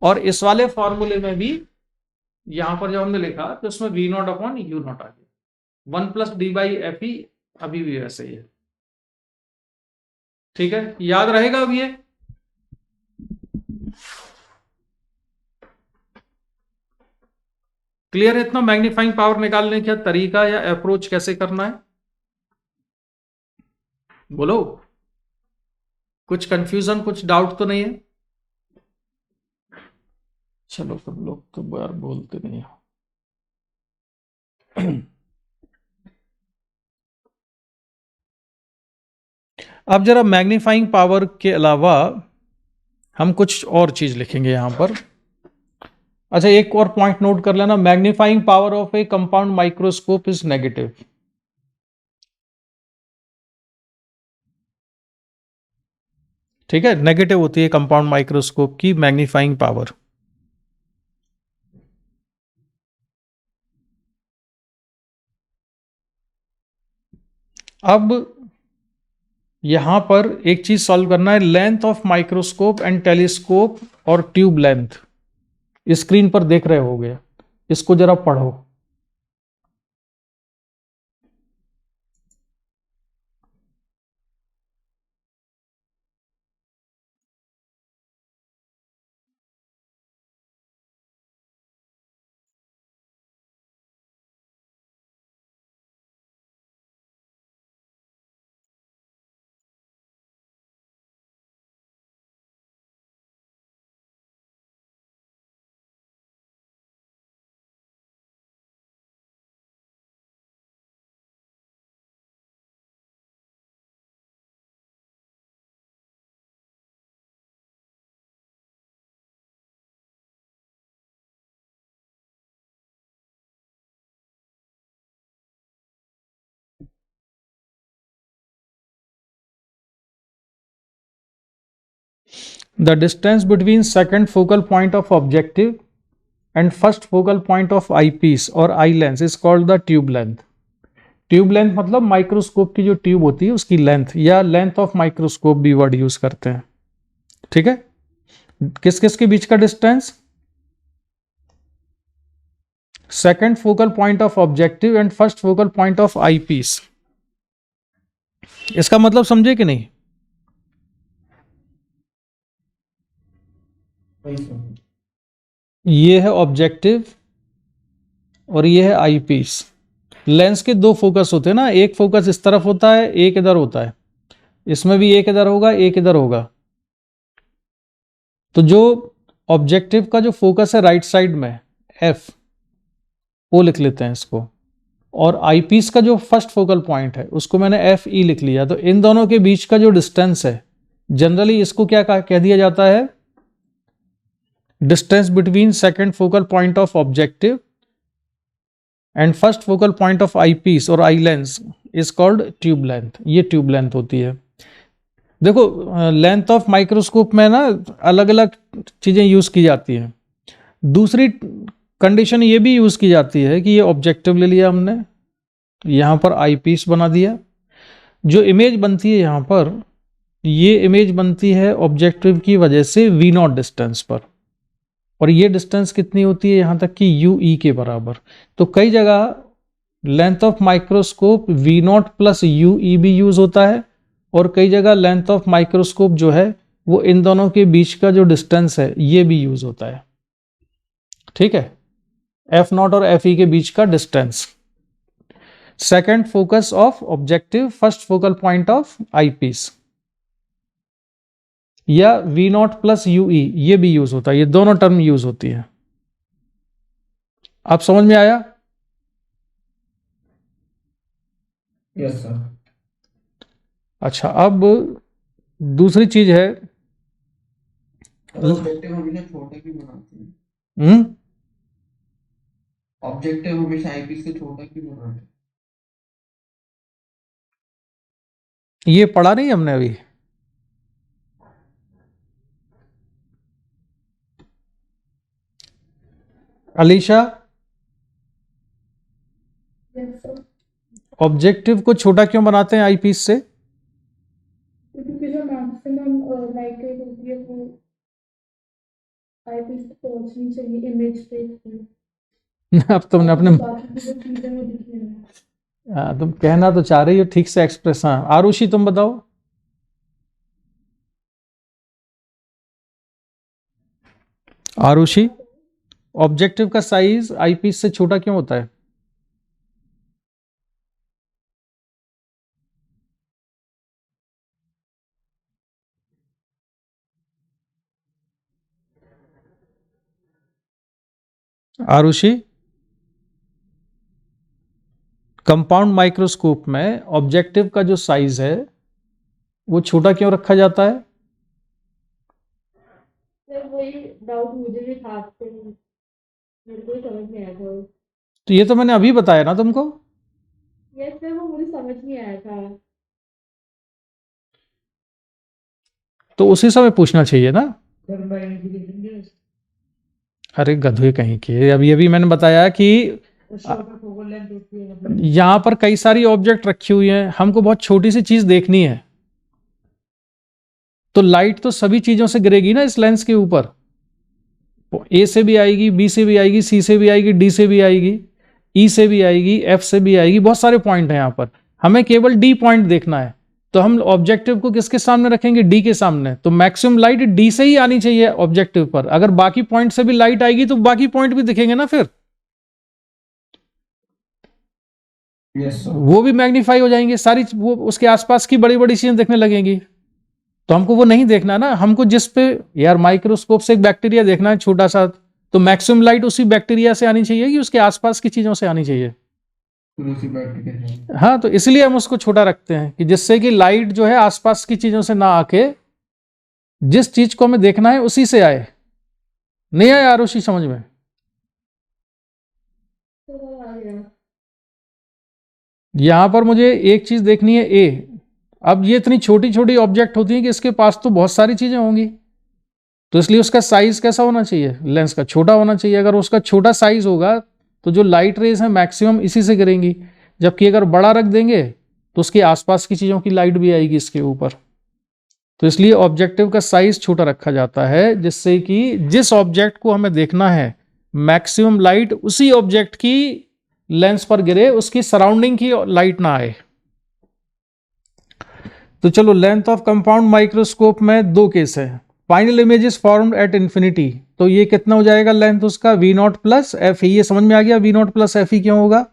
[SPEAKER 1] और इस वाले फॉर्मूले में भी यहां पर जब हमने लिखा तो इसमें we not upon you not आ गया। 1 plus D by F E अभी भी वैसे ही है। ठीक है, याद रहेगा अब ये। क्लियर है इतना? मैग्नीफाइंग पावर निकालने का तरीका या अप्रोच कैसे करना है, बोलो। कुछ कंफ्यूजन, कुछ डाउट तो नहीं है? चलो तुम लोग तो बार बोलते नहीं हो। अब जरा मैग्नीफाइंग पावर के अलावा हम कुछ और चीज लिखेंगे यहां पर। अच्छा, एक और पॉइंट नोट कर लेना, magnifying power of A compound microscope is negative. ठीक है, नेगेटिव होती है कंपाउंड माइक्रोस्कोप की मैग्नीफाइंग पावर। अब यहां पर एक चीज सॉल्व करना है, length of microscope and telescope और ट्यूब लेंथ स्क्रीन पर देख रहे होगे, इसको जरा पढ़ो। The distance between second focal point of objective and first focal point of eyepiece or eye lens is called the tube length. Tube length मतलब microscope की जो ट्यूब होती है उसकी लेंथ, या लेंथ ऑफ माइक्रोस्कोप भी वर्ड यूज करते हैं। ठीक है, किस किस के बीच का distance? Second focal point of objective and first focal point of I piece. इसका मतलब समझे कि नहीं? ये है ऑब्जेक्टिव और ये है आई पीस। लेंस के दो फोकस होते हैं ना, एक फोकस इस तरफ होता है, एक इधर होता है। इसमें भी एक इधर होगा, एक इधर होगा। तो जो ऑब्जेक्टिव का जो फोकस है राइट साइड में, एफ, वो लिख लेते हैं इसको, और आईपीस का जो फर्स्ट फोकल पॉइंट है उसको मैंने एफ ई लिख लिया। तो इन दोनों के बीच का जो डिस्टेंस है, जनरली इसको क्या कह दिया जाता है? Distance between second focal point of objective and first focal point of I piece और eye lens is called tube length. ये ट्यूब लेंथ होती है। देखो, लेंथ ऑफ माइक्रोस्कोप में ना अलग अलग चीजें यूज की जाती हैं। दूसरी कंडीशन ये भी यूज की जाती है कि ये ऑब्जेक्टिव ले लिया हमने, यहां पर आई पीस बना दिया, जो इमेज बनती है यहां पर, ये इमेज बनती है ऑब्जेक्टिव की वजह से वी नॉट डिस्टेंस पर, और ये डिस्टेंस कितनी होती है? यहां तक कि यू ई के बराबर। तो कई जगह length of microscope v not plus you e भी यूज होता है, और कई जगह लेंथ ऑफ माइक्रोस्कोप जो है वो इन दोनों के बीच का जो डिस्टेंस है ये भी यूज होता है। ठीक है, एफ नॉट और एफ ई के बीच का distance. Second focus of objective, first focal point of I piece, या V not plus you E, ये भी यूज होता है। ये दोनों टर्म यूज होती है। आप समझ में आया?
[SPEAKER 3] Yes sir.
[SPEAKER 1] अच्छा, अब दूसरी चीज है।
[SPEAKER 3] ऑब्जेक्टिव हमेशा छोटा क्यों बनाते हैं?
[SPEAKER 1] हम्म
[SPEAKER 3] ऑब्जेक्टिव हमेशा आईपीस से छोटा क्यों बनाते हैं?
[SPEAKER 1] ये पढ़ा नहीं हमने अभी? Alisha,
[SPEAKER 2] yes sir.
[SPEAKER 1] ऑब्जेक्टिव को छोटा क्यों बनाते हैं आईपीस से?
[SPEAKER 2] क्योंकि जो मैक्सिमम लाइट रेट होती है वो आईपीस तक पहुंचनी चाहिए इमेज पे,
[SPEAKER 1] अब तुमने अपने
[SPEAKER 2] बाकी की जो चीजें वो दिखने में।
[SPEAKER 1] तुम कहना तो चाह रही हो ठीक से एक्सप्रेस। हाँ, आरुषि तुम बताओ। आरुषि, ऑब्जेक्टिव का साइज आईपीस से छोटा क्यों होता है? आरुषि, कंपाउंड माइक्रोस्कोप में ऑब्जेक्टिव का जो साइज है वो छोटा क्यों रखा जाता है?
[SPEAKER 2] सर वही डाउट मुझे भी था, तो मेरे को समझ नहीं आया था।
[SPEAKER 1] तो ये तो मैंने अभी बताया ना तुमको।
[SPEAKER 2] यस सर, वो मुझे समझ नहीं आया था।
[SPEAKER 1] तो उसी समय पूछना चाहिए ना।
[SPEAKER 3] सर मैं इंडिकेशन दे
[SPEAKER 1] अरे गधे कहीं के, अभी अभी मैंने बताया कि
[SPEAKER 3] शॉर्ट फोकल लेंथ होती है मतलब।
[SPEAKER 1] यहां पर कई सारी ऑब्जेक्ट रखी हुई हैं, हमको बहुत छोटी सी चीज देखनी है, तो लाइट तो सभी चीजों से गिरेगी ना इस लेंस के ऊपर। ए से भी आएगी, बी से भी आएगी, सी से भी आएगी, डी से भी आएगी, ई से भी आएगी, एफ से भी आएगी, बहुत सारे पॉइंट हैं यहाँ पर। हमें केवल डी पॉइंट देखना है, तो हम ऑब्जेक्टिव को किसके सामने रखेंगे? डी के सामने। तो मैक्सिमम लाइट डी से ही आनी चाहिए ऑब्जेक्टिव पर। अगर बाकी पॉइंट से भी लाइट आएगी तो बाकी पॉइंट भी दिखेंगे ना फिर,
[SPEAKER 3] यस सर।
[SPEAKER 1] वो भी मैग्नीफाई हो जाएंगे, सारी वो उसके आसपास की बड़ी बड़ी चीजें दिखने लगेंगी। तो हमको वो नहीं देखना ना, हमको जिस पे यार माइक्रोस्कोप से एक बैक्टीरिया देखना है छोटा सा, तो मैक्सिमम लाइट उसी बैक्टीरिया से आनी चाहिए कि उसके आसपास की चीजों से आनी चाहिए।
[SPEAKER 3] उसी बैक्टीरिया।
[SPEAKER 1] हाँ, तो इसलिए हम उसको छोटा रखते हैं कि जिससे कि लाइट जो है आसपास की चीजों से ना आके जिस चीज को हमें देखना है उसी से आए। नहीं आया आरुषि समझ में?
[SPEAKER 2] तो आ गया।
[SPEAKER 1] यहां पर मुझे एक चीज देखनी है, ए। अब ये इतनी छोटी छोटी ऑब्जेक्ट होती है कि इसके पास तो बहुत सारी चीजें होंगी, तो इसलिए उसका साइज कैसा होना चाहिए? लेंस का छोटा होना चाहिए। अगर उसका छोटा साइज होगा तो जो लाइट रेज है मैक्सिमम इसी से गिरेंगी, जबकि अगर बड़ा रख देंगे तो उसके आसपास की चीजों की लाइट भी आएगी इसके ऊपर। तो इसलिए ऑब्जेक्टिव का साइज छोटा रखा जाता है, जिससे कि जिस ऑब्जेक्ट को हमें देखना है मैक्सिमम लाइट उसी ऑब्जेक्ट की लेंस पर गिरे, उसकी सराउंडिंग की लाइट ना आए। तो चलो, लेंथ ऑफ कंपाउंड माइक्रोस्कोप में दो केस है। Final image is formed at infinity, तो ये कितना हो जाएगा लेंथ उसका? V not plus f e. ये समझ में आ गया we not plus f e क्यों होगा?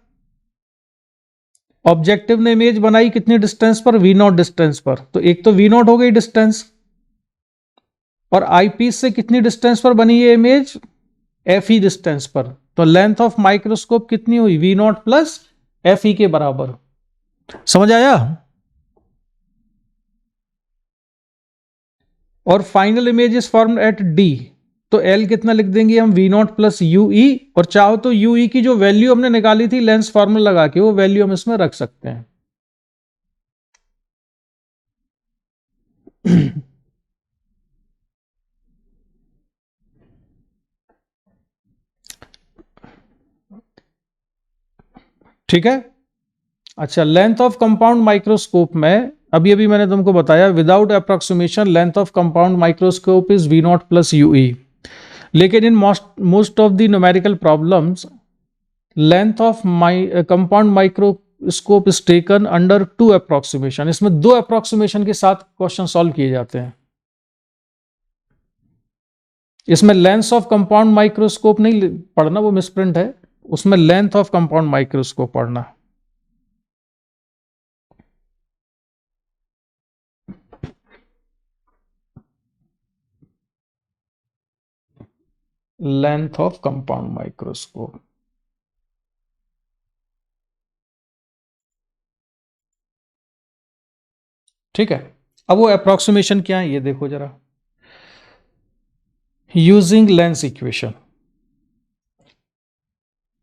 [SPEAKER 1] ऑब्जेक्टिव ने इमेज बनाई कितनी डिस्टेंस पर? वी नॉट डिस्टेंस पर। तो एक तो वी नॉट हो गई डिस्टेंस, और आईपीस से कितनी डिस्टेंस पर बनी ये इमेज? एफ ई डिस्टेंस पर। तो लेंथ ऑफ माइक्रोस्कोप कितनी हुई? वी नॉट प्लस एफ ई के बराबर। समझ आया? और final image is formed at d, तो एल कितना लिख देंगे हम? वी नॉट प्लस यू ई। और चाहो तो यू ई की जो वैल्यू हमने निकाली थी लेंस फॉर्मूला लगा के, वो वैल्यू हम इसमें रख सकते हैं। ठीक है। अच्छा, लेंथ ऑफ कंपाउंड माइक्रोस्कोप में अभी अभी मैंने तुमको बताया without approximation length of compound microscope is V not plus you E. लेकिन in most of the numerical problems length of compound microscope is taken under two approximation. इसमें दो approximation के साथ क्वेश्चन सॉल्व किए जाते हैं। इसमें लेंथ ऑफ कंपाउंड माइक्रोस्कोप नहीं पढ़ना, वो मिसप्रिंट है। उसमें लेंथ ऑफ कंपाउंड माइक्रोस्कोप पढ़ना। Length of compound microscope. ठीक है, अब वो अप्रोक्सीमेशन क्या है ये देखो जरा। Using lens equation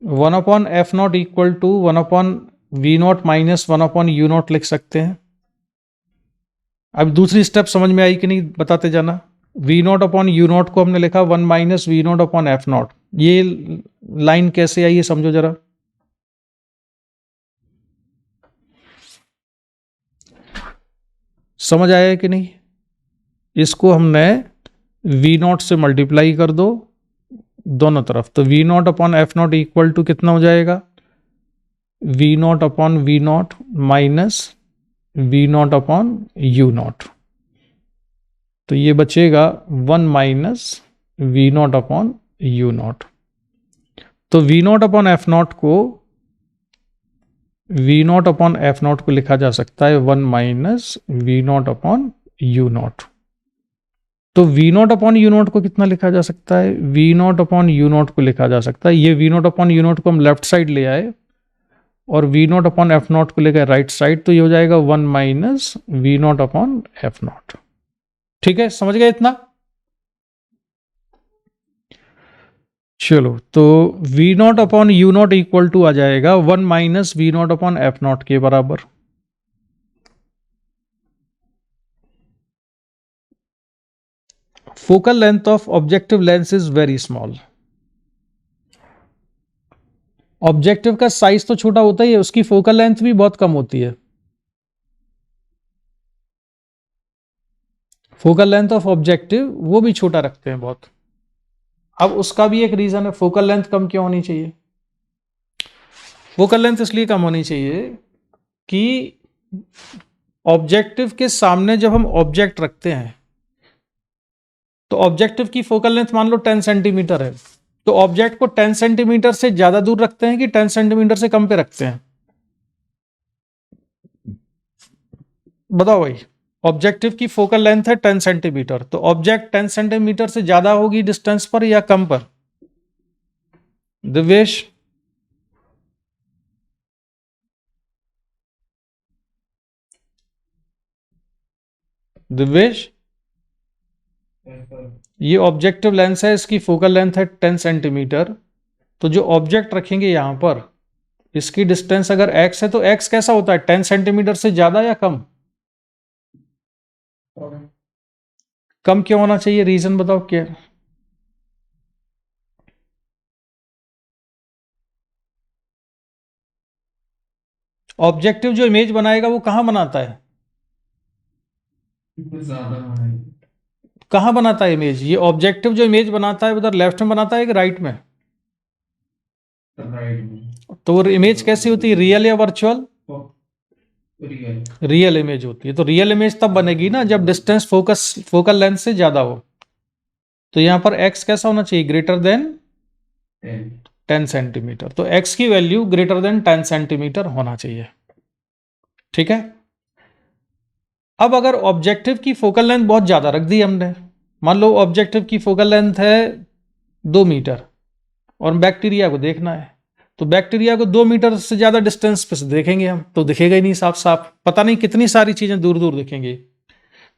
[SPEAKER 1] 1/f0 equal to 1/v0 minus 1/u0 लिख सकते हैं। अब दूसरी स्टेप समझ में आई कि नहीं बताते जाना। v0/u0 को हमने लिखा 1 माइनस v0/f0। ये लाइन कैसे आई ये समझो जरा। समझ आया कि नहीं? इसको हमने v0 से मल्टीप्लाई कर दो दोनों तरफ, तो v0/f0 इक्वल टू कितना हो जाएगा, v0/v0 माइनस v0/u0। तो ये बचेगा 1 माइनस v0/u0। तो v0/f0 को लिखा जा सकता है 1 माइनस v0/u0। तो v0/u0 को कितना लिखा जा सकता है, v0/u0 को लिखा जा सकता है, ये v0/u0 को हम लेफ्ट साइड ले आए और v0/f0 को लेकर राइट साइड, तो ये हो जाएगा 1 माइनस v0/f0। ठीक है, समझ गए इतना? चलो, तो v0/u0 इक्वल टू आ जाएगा 1 माइनस v0/f0 के बराबर। Focal length of objective lens is very small. Objective का साइज तो छोटा होता ही है, उसकी फोकल लेंथ भी बहुत कम होती है। फोकल लेंथ ऑफ ऑब्जेक्टिव वो भी छोटा रखते हैं बहुत। अब उसका भी एक रीजन है, फोकल लेंथ कम क्यों होनी चाहिए। फोकल लेंथ इसलिए कम होनी चाहिए कि ऑब्जेक्टिव के सामने जब हम ऑब्जेक्ट रखते हैं तो ऑब्जेक्टिव की फोकल लेंथ मान लो 10 सेंटीमीटर है, तो ऑब्जेक्ट को 10 सेंटीमीटर से ज्यादा दूर रखते हैं कि 10 सेंटीमीटर से कम पे रखते हैं, बताओ भाई। ऑब्जेक्टिव की फोकल लेंथ है 10 सेंटीमीटर, तो ऑब्जेक्ट 10 सेंटीमीटर से ज्यादा होगी डिस्टेंस पर या कम पर, दिवेश? दिवेश, ये ऑब्जेक्टिव लेंस है, इसकी फोकल लेंथ है 10 सेंटीमीटर, तो जो ऑब्जेक्ट रखेंगे यहां पर इसकी डिस्टेंस अगर x है तो x कैसा होता है, 10 सेंटीमीटर से ज्यादा या कम? कम क्यों होना चाहिए, रीजन बताओ क्या? ऑब्जेक्टिव जो इमेज बनाएगा वो कहां बनाता है, कहां बनाता है इमेज? ये ऑब्जेक्टिव जो इमेज बनाता है उधर लेफ्ट में बनाता है कि राइट में? तो वो इमेज कैसी होती है, रियल या वर्चुअल? रियल इमेज होती है। तो रियल इमेज तब बनेगी ना जब डिस्टेंस फोकल लेंथ से ज्यादा हो। तो यहां पर x कैसा होना चाहिए, ग्रेटर देन 10 सेंटीमीटर। तो x की वैल्यू ग्रेटर देन 10 सेंटीमीटर होना चाहिए। ठीक है, अब अगर ऑब्जेक्टिव की फोकल लेंथ बहुत ज्यादा रख दी हमने, मान लो ऑब्जेक्टिव की फोकल लेंथ है 2 मीटर और बैक्टीरिया को देखना है, तो बैक्टीरिया को 2 मीटर से ज्यादा डिस्टेंस पे से देखेंगे हम तो दिखेगा ही नहीं साफ साफ, पता नहीं कितनी सारी चीजें दूर दूर दिखेंगी।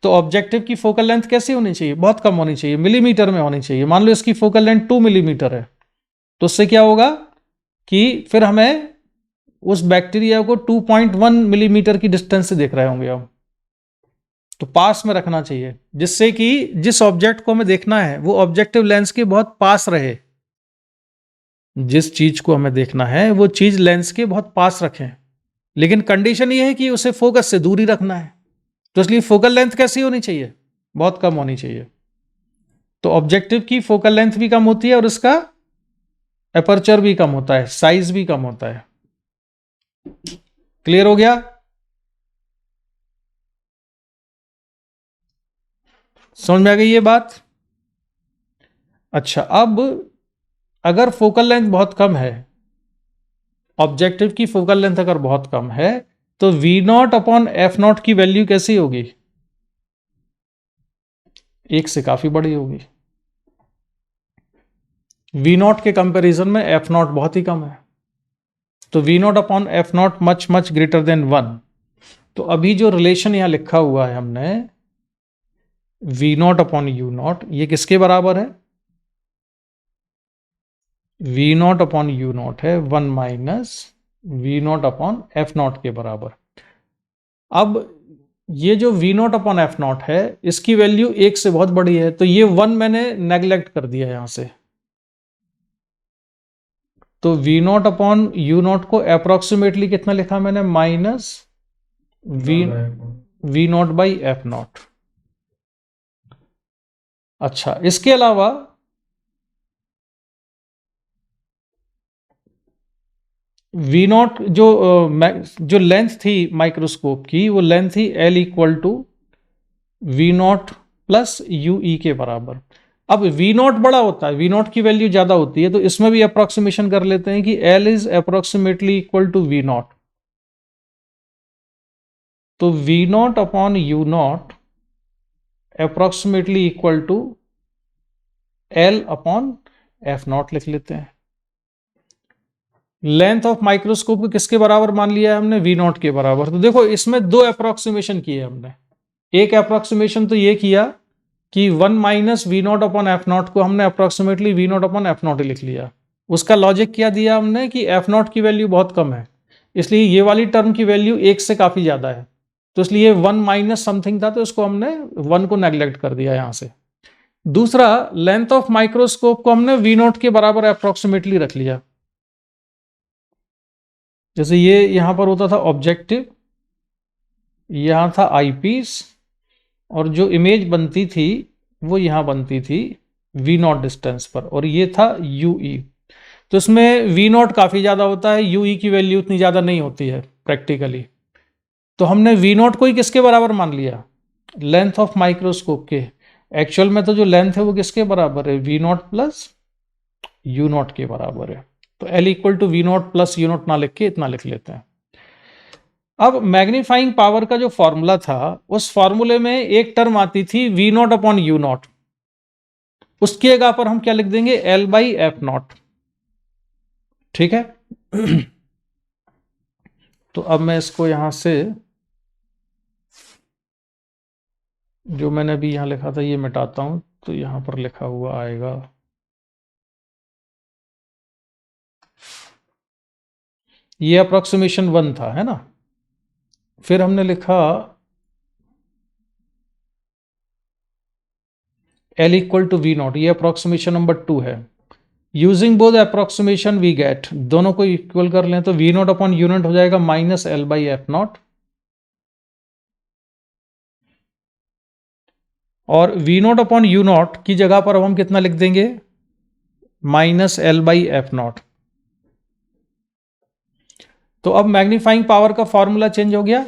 [SPEAKER 1] तो ऑब्जेक्टिव की फोकल लेंथ कैसी होनी चाहिए, बहुत कम होनी चाहिए, मिलीमीटर में होनी चाहिए। मान लो इसकी फोकल लेंथ 2 मिलीमीटर है, तो उससे क्या होगा कि फिर हमें उस बैक्टीरिया को 2.1 मिलीमीटर की डिस्टेंस से देख रहे होंगे हम, तो पास में रखना चाहिए, जिससे कि जिस ऑब्जेक्ट को हमें देखना है वो ऑब्जेक्टिव लेंस के बहुत पास रहे। जिस चीज को हमें देखना है वो चीज लेंस के बहुत पास रखें, लेकिन कंडीशन ये है कि उसे फोकस से दूर ही रखना है। तो इसलिए फोकल लेंथ कैसी होनी चाहिए, बहुत कम होनी चाहिए। तो ऑब्जेक्टिव की फोकल लेंथ भी कम होती है और इसका एपर्चर भी कम होता है, साइज भी कम होता है। क्लियर हो गया? समझ में आ गई ये बात? अच्छा, अब अगर फोकल लेंथ बहुत कम है, ऑब्जेक्टिव की फोकल लेंथ अगर बहुत कम है, तो v0/f0 की वैल्यू कैसी होगी, 1 से काफी बड़ी होगी। v0 के कंपैरिजन में f0 बहुत ही कम है, तो v0/f0 much much greater than 1। तो अभी जो रिलेशन यहाँ लिखा हुआ है हमने we not upon you nought, ये किसके बराबर है? We not upon you nought है 1 minus v not upon F nought के बराबर। अब ये जो v not upon F nought है इसकी वैल्यू 1 से बहुत बड़ी है, तो ये 1 मैंने नेग्लेक्ट कर दिया यहां से। तो we not upon you nought को अप्रोक्सीमेटली कितना लिखा मैंने? Minus v nought by F nought. अच्छा, इसके अलावा वी नॉट जो लेंथ थी माइक्रोस्कोप की, वो लेंथ थी l equal to we not plus you ई के बराबर। अब वी नॉट बड़ा होता है, वी नॉट की वैल्यू ज्यादा होती है, तो इसमें भी अप्रोक्सीमेशन कर लेते हैं कि L is approximately equal to we not. तो we not upon you not approximately equal to L upon F not लिख लेते हैं। लेंथ ऑफ माइक्रोस्कोप को किसके बराबर मान लिया है हमने? वी नॉट के बराबर। तो देखो इसमें दो अप्रोक्सीमेशन किए हमने। एक अप्रोक्सीमेशन तो ये किया कि 1 minus v not upon F nought को हमने approximately v not upon F not लिख लिया। उसका लॉजिक क्या दिया हमने कि एफ नॉट की वैल्यू बहुत कम है, इसलिए ये वाली टर्म की वैल्यू 1 से काफी ज्यादा है, तो इसलिए 1 माइनस समथिंग था, तो इसको हमने 1 को नेग्लेक्ट कर दिया यहां से। दूसरा, लेंथ ऑफ माइक्रोस्कोप को हमने वी नॉट के बराबर अप्रोक्सीमेटली रख लिया। जैसे ये यहां पर होता था ऑब्जेक्टिव, यहां था आईपीस, और जो इमेज बनती थी वो यहां बनती थी वी नॉट डिस्टेंस पर, और ये था यूई। तो इसमें वी नॉट काफी ज्यादा होता है, यूई की वैल्यू उतनी ज्यादा नहीं होती है प्रैक्टिकली। तो हमने वी नॉट को ही किसके बराबर मान लिया? लेंथ ऑफ माइक्रोस्कोप के। एक्चुअल में तो जो लेंथ है वो किसके बराबर है? We not plus u nought के बराबर है। तो l equal to we not plus u nought ना लिख के इतना लिख लेते हैं। अब मैग्नीफाइंग पावर का जो फॉर्मूला था, उस फॉर्मूले में एक टर्म आती थी v not upon you nought, उसकी जगह पर हम क्या लिख देंगे? L by F nought. ठीक है। तो अब मैं इसको यहां से, जो मैंने अभी यहां लिखा था ये मिटाता हूं, तो यहां पर लिखा हुआ आएगा ये अप्रोक्सीमेशन 1 था, है ना। फिर हमने लिखा L equal to we not, ये अप्रोक्सीमेशन नंबर 2 है। Using both approximation we get, दोनों को इक्वल कर लें तो we not upon you not हो जाएगा minus L by F not, और V not upon you not की जगह पर अब हम कितना लिख देंगे? Minus L by F not. तो अब मैग्नीफाइंग पावर का फॉर्मूला चेंज हो गया।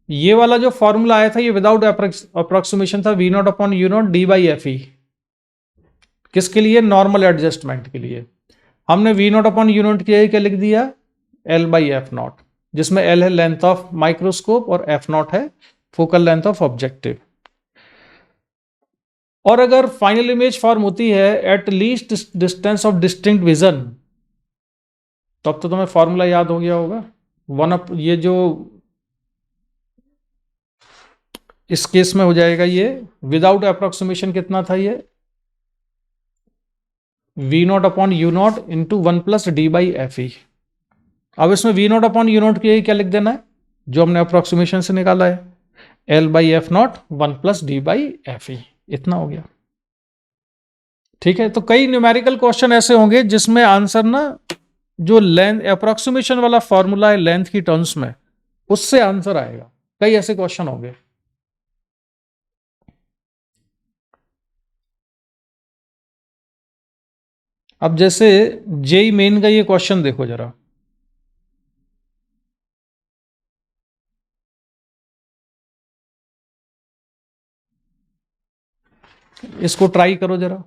[SPEAKER 1] ये वाला जो फॉर्मूला आया था ये विदाउट अप्रोक्सीमेशन था, v not upon you nought d by F e. किसके लिए? नॉर्मल एडजस्टमेंट के लिए। हमने we not upon you not की क्या लिख दिया? एल बाई एफ नॉट, जिसमें एल है लेंथ ऑफ माइक्रोस्कोप और एफ नॉट है फोकल लेंथ ऑफ ऑब्जेक्टिव। और अगर फाइनल इमेज फॉर्म होती है at least distance of distinct vision, तो अब तो तुम्हें फॉर्मूला याद हो गया होगा। वन अप, ये जो इस केस में हो जाएगा ये विदाउट अप्रोक्सीमेशन कितना था? ये v not upon you not into 1 plus D by F E. अब इसमें we not upon you nought के क्या लिख देना है जो हमने अप्रोक्सीमेशन से निकाला है? L by F nought 1 plus D by F E, इतना हो गया। ठीक है। तो कई न्यूमेरिकल क्वेश्चन ऐसे होंगे जिसमें आंसर ना, जो लेंथ अप्रोक्सीमेशन वाला फॉर्मूला है लेंथ की टर्म्स में, उससे आंसर आएगा। कई ऐसे क्वेश्चन होंगे। अब जैसे जेई मेन का ये क्वेश्चन देखो जरा, इसको ट्राई करो जरा।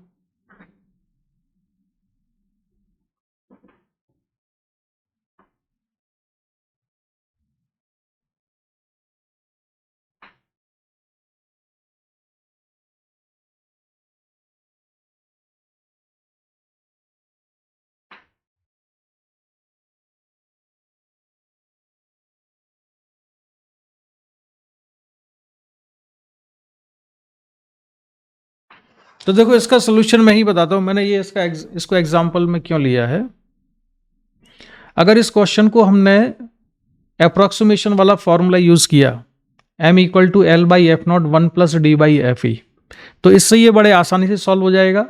[SPEAKER 1] तो देखो इसका सोल्यूशन मैं ही बताता हूँ, मैंने ये इसको एग्जाम्पल में क्यों लिया है। अगर इस क्वेश्चन को हमने अप्रोक्सीमेशन वाला फॉर्मूला यूज किया, m equal to l by F nought 1 plus D by F e, तो इससे ये बड़े आसानी से सॉल्व हो जाएगा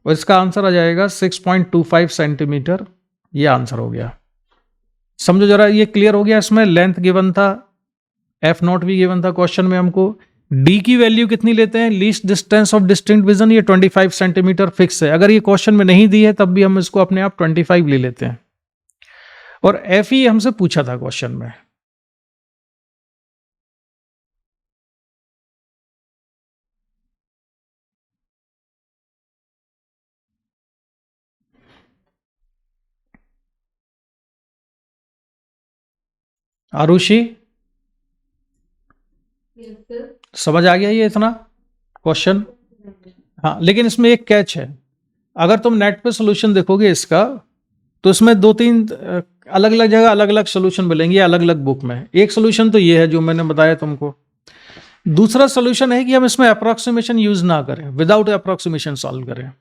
[SPEAKER 1] और इसका आंसर आ जाएगा 6.25 सेंटीमीटर। ये आंसर हो गया। समझो जरा, ये क्लियर हो गया। इसमें लेंथ गिवन था, एफ नॉट भी गिवन था क्वेश्चन में हमको। डी की वैल्यू कितनी लेते हैं, least distance of distinct vision, ये 25 सेंटीमीटर फिक्स है। अगर ये क्वेश्चन में नहीं दी है तब भी हम इसको अपने आप 25 ले लेते हैं। और एफ ई हमसे पूछा था क्वेश्चन में। Arushi,
[SPEAKER 2] Yes, sir.
[SPEAKER 1] समझ आ गया ये इतना क्वेश्चन? हाँ, लेकिन इसमें एक कैच है। अगर तुम नेट पे सोल्यूशन देखोगे इसका, तो इसमें 2-3 अलग अलग जगह अलग अलग सोल्यूशन मिलेंगे अलग अलग बुक में। एक सोल्यूशन तो ये है जो मैंने बताया तुमको। दूसरा सोल्यूशन है कि हम इसमें अप्रोक्सीमेशन यूज ना करें, विदाउट अप्रोक्सीमेशन सॉल्व करें,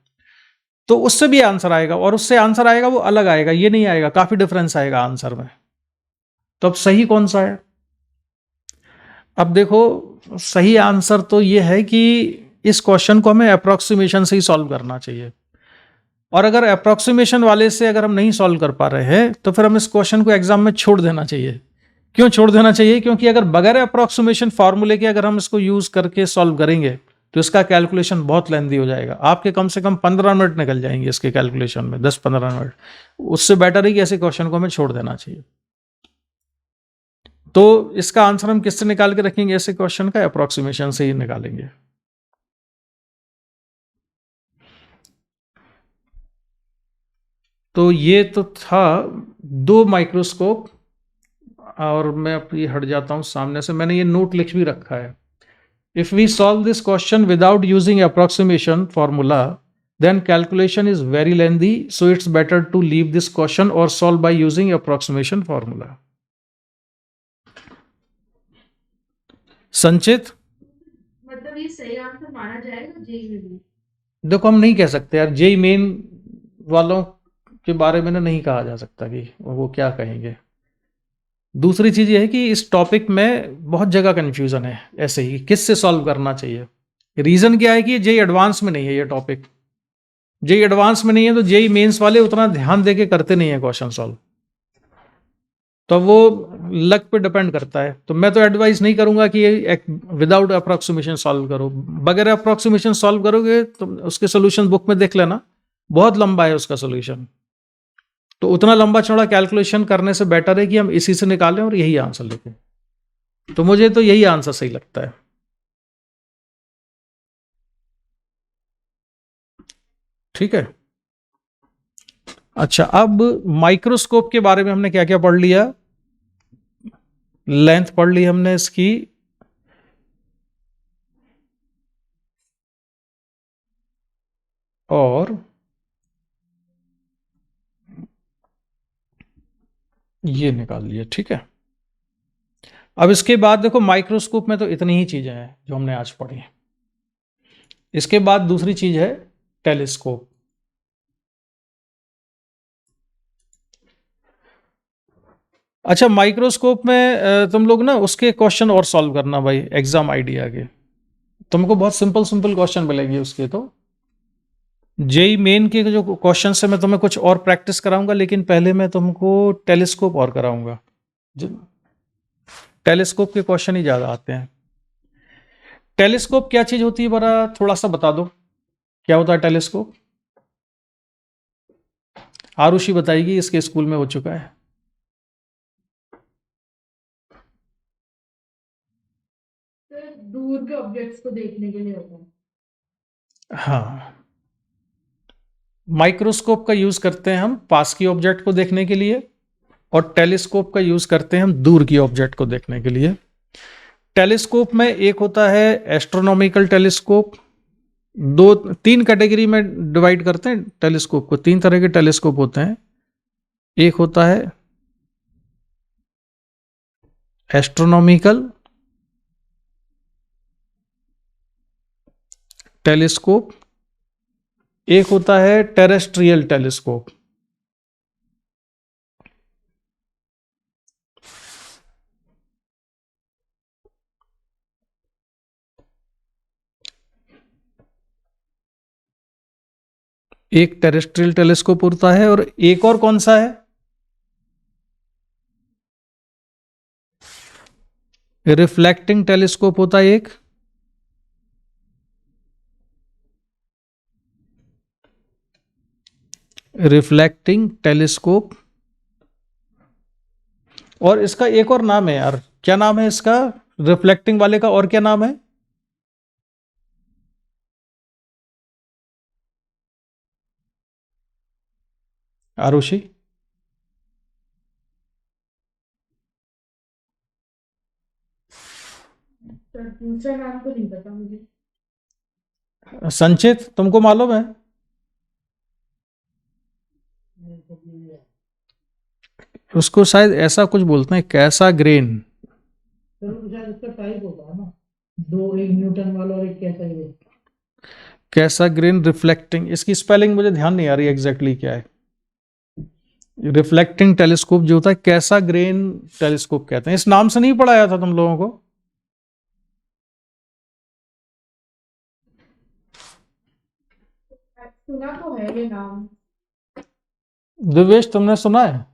[SPEAKER 1] तो उससे भी आंसर आएगा। और उससे आंसर आएगा वो अलग आएगा, ये नहीं आएगा, काफी डिफरेंस आएगा आंसर में। तो अब सही कौन सा है? अब देखो, सही आंसर तो ये है कि इस क्वेश्चन को हमें अप्रोक्सीमेशन से ही सॉल्व करना चाहिए। और अगर अप्रोक्सीमेशन वाले से अगर हम नहीं सॉल्व कर पा रहे हैं तो फिर हम इस क्वेश्चन को एग्जाम में छोड़ देना चाहिए। क्यों छोड़ देना चाहिए? क्योंकि अगर बगैर अप्रोक्सीमेशन फार्मूले के अगर हम इसको यूज करके सॉल्व करेंगे तो इसका कैलकुलेशन बहुत लेंथी हो जाएगा। आपके कम से कम 15 मिनट निकल जाएंगे इसके कैलकुलेशन में, 10-15 मिनट। उससे बेटर है कि ऐसे क्वेश्चन को हमें छोड़ देना चाहिए। तो इसका आंसर हम किससे निकाल के रखेंगे? ऐसे क्वेश्चन का अप्रोक्सीमेशन से ही निकालेंगे। तो ये तो था 2 माइक्रोस्कोप। और मैं अपनी हट जाता हूं सामने से, मैंने ये नोट लिख भी रखा है। If we solve this question without using approximation formula then calculation is very lengthy, so it's better to leave this question और solve by using approximation formula. Sanchit,
[SPEAKER 2] मतलब ये सही आंसर माना जाएगा जेई में भी?
[SPEAKER 1] देखो हम नहीं कह सकते यार, जेई मेन वालों के बारे में ना नहीं कहा जा सकता कि वो क्या कहेंगे। दूसरी चीज ये है कि इस टॉपिक में बहुत जगह कंफ्यूजन है, ऐसे ही किस से सॉल्व करना चाहिए। रीजन क्या है कि जेई एडवांस में नहीं है ये टॉपिक। जेई एडवांस में नहीं है तो जेई मेंस वाले उतना ध्यान देके करते नहीं है क्वेश्चन सॉल्व, तो वो लक पे डिपेंड करता है। तो मैं तो एडवाइस नहीं करूंगा कि विदाउट अप्रोक्सीमेशन सॉल्व करो। बगैर अप्रोक्सीमेशन सॉल्व करोगे तो उसके सोल्यूशन बुक में देख लेना, बहुत लंबा है उसका सोल्यूशन। तो उतना लंबा चौड़ा कैलकुलेशन करने से बेटर है कि हम इसी से निकालें और यही आंसर लिखें। तो मुझे तो यही आंसर सही लगता है। ठीक है। अच्छा, अब माइक्रोस्कोप के बारे में हमने क्या क्या पढ़ लिया? लेंथ पढ़ ली हमने इसकी, और ये निकाल लिया। ठीक है। अब इसके बाद देखो, माइक्रोस्कोप में तो इतनी ही चीजें हैं जो हमने आज पढ़ी। इसके बाद दूसरी चीज है टेलीस्कोप। अच्छा, माइक्रोस्कोप में तुम लोग ना उसके क्वेश्चन और सॉल्व करना भाई, एग्जाम आइडिया के। तुमको बहुत सिंपल सिंपल क्वेश्चन मिलेंगे उसके। तो जेई मेन के जो क्वेश्चन है मैं तुम्हें कुछ और प्रैक्टिस कराऊंगा, लेकिन पहले मैं तुमको टेलीस्कोप और कराऊंगा। टेलीस्कोप के क्वेश्चन ही ज्यादा आते हैं। टेलीस्कोप क्या चीज होती है, बड़ा थोड़ा सा बता दो, क्या होता है टेलीस्कोप? आरुषि बताएगी, इसके स्कूल में हो चुका है।
[SPEAKER 2] सर दूर के ऑब्जेक्ट्स को देखने के लिए होता है।
[SPEAKER 1] हाँ, माइक्रोस्कोप का यूज करते हैं हम पास की ऑब्जेक्ट को देखने के लिए, और टेलीस्कोप का यूज करते हैं हम दूर की ऑब्जेक्ट को देखने के लिए। टेलीस्कोप में एक होता है एस्ट्रोनॉमिकल टेलीस्कोप। 3 कैटेगरी में डिवाइड करते हैं टेलीस्कोप को। 3 तरह के टेलीस्कोप होते हैं। एक होता है एस्ट्रोनॉमिकल टेलीस्कोप, एक होता है टेरेस्ट्रियल टेलीस्कोप। एक टेरेस्ट्रियल टेलीस्कोप होता है, और एक और कौन सा है? रिफ्लेक्टिंग टेलीस्कोप होता है एक। Reflecting telescope. और इसका एक और नाम है यार, क्या नाम है इसका? रिफ्लेक्टिंग वाले का और क्या नाम है? आरुषि?
[SPEAKER 2] सर दूसरा नाम तो नहीं पता मुझे।
[SPEAKER 1] संचित, तुमको मालूम है? उसको शायद ऐसा कुछ बोलते हैं, कैसा ग्रेन।
[SPEAKER 4] इसका टाइप होता है ना, दो, एक न्यूटन वाला और एक कैसा ग्रेन।
[SPEAKER 1] कैसा ग्रेन रिफ्लेक्टिंग, इसकी स्पेलिंग मुझे ध्यान नहीं आ रही एग्जैक्टली क्या है। रिफ्लेक्टिंग टेलीस्कोप जो होता है कैसा ग्रेन टेलीस्कोप कहते हैं। इस नाम से नहीं पढ़ाया था तुम लोगों को?
[SPEAKER 2] सुना तो है ये नाम।
[SPEAKER 1] दिवेश, तुमने सुना है?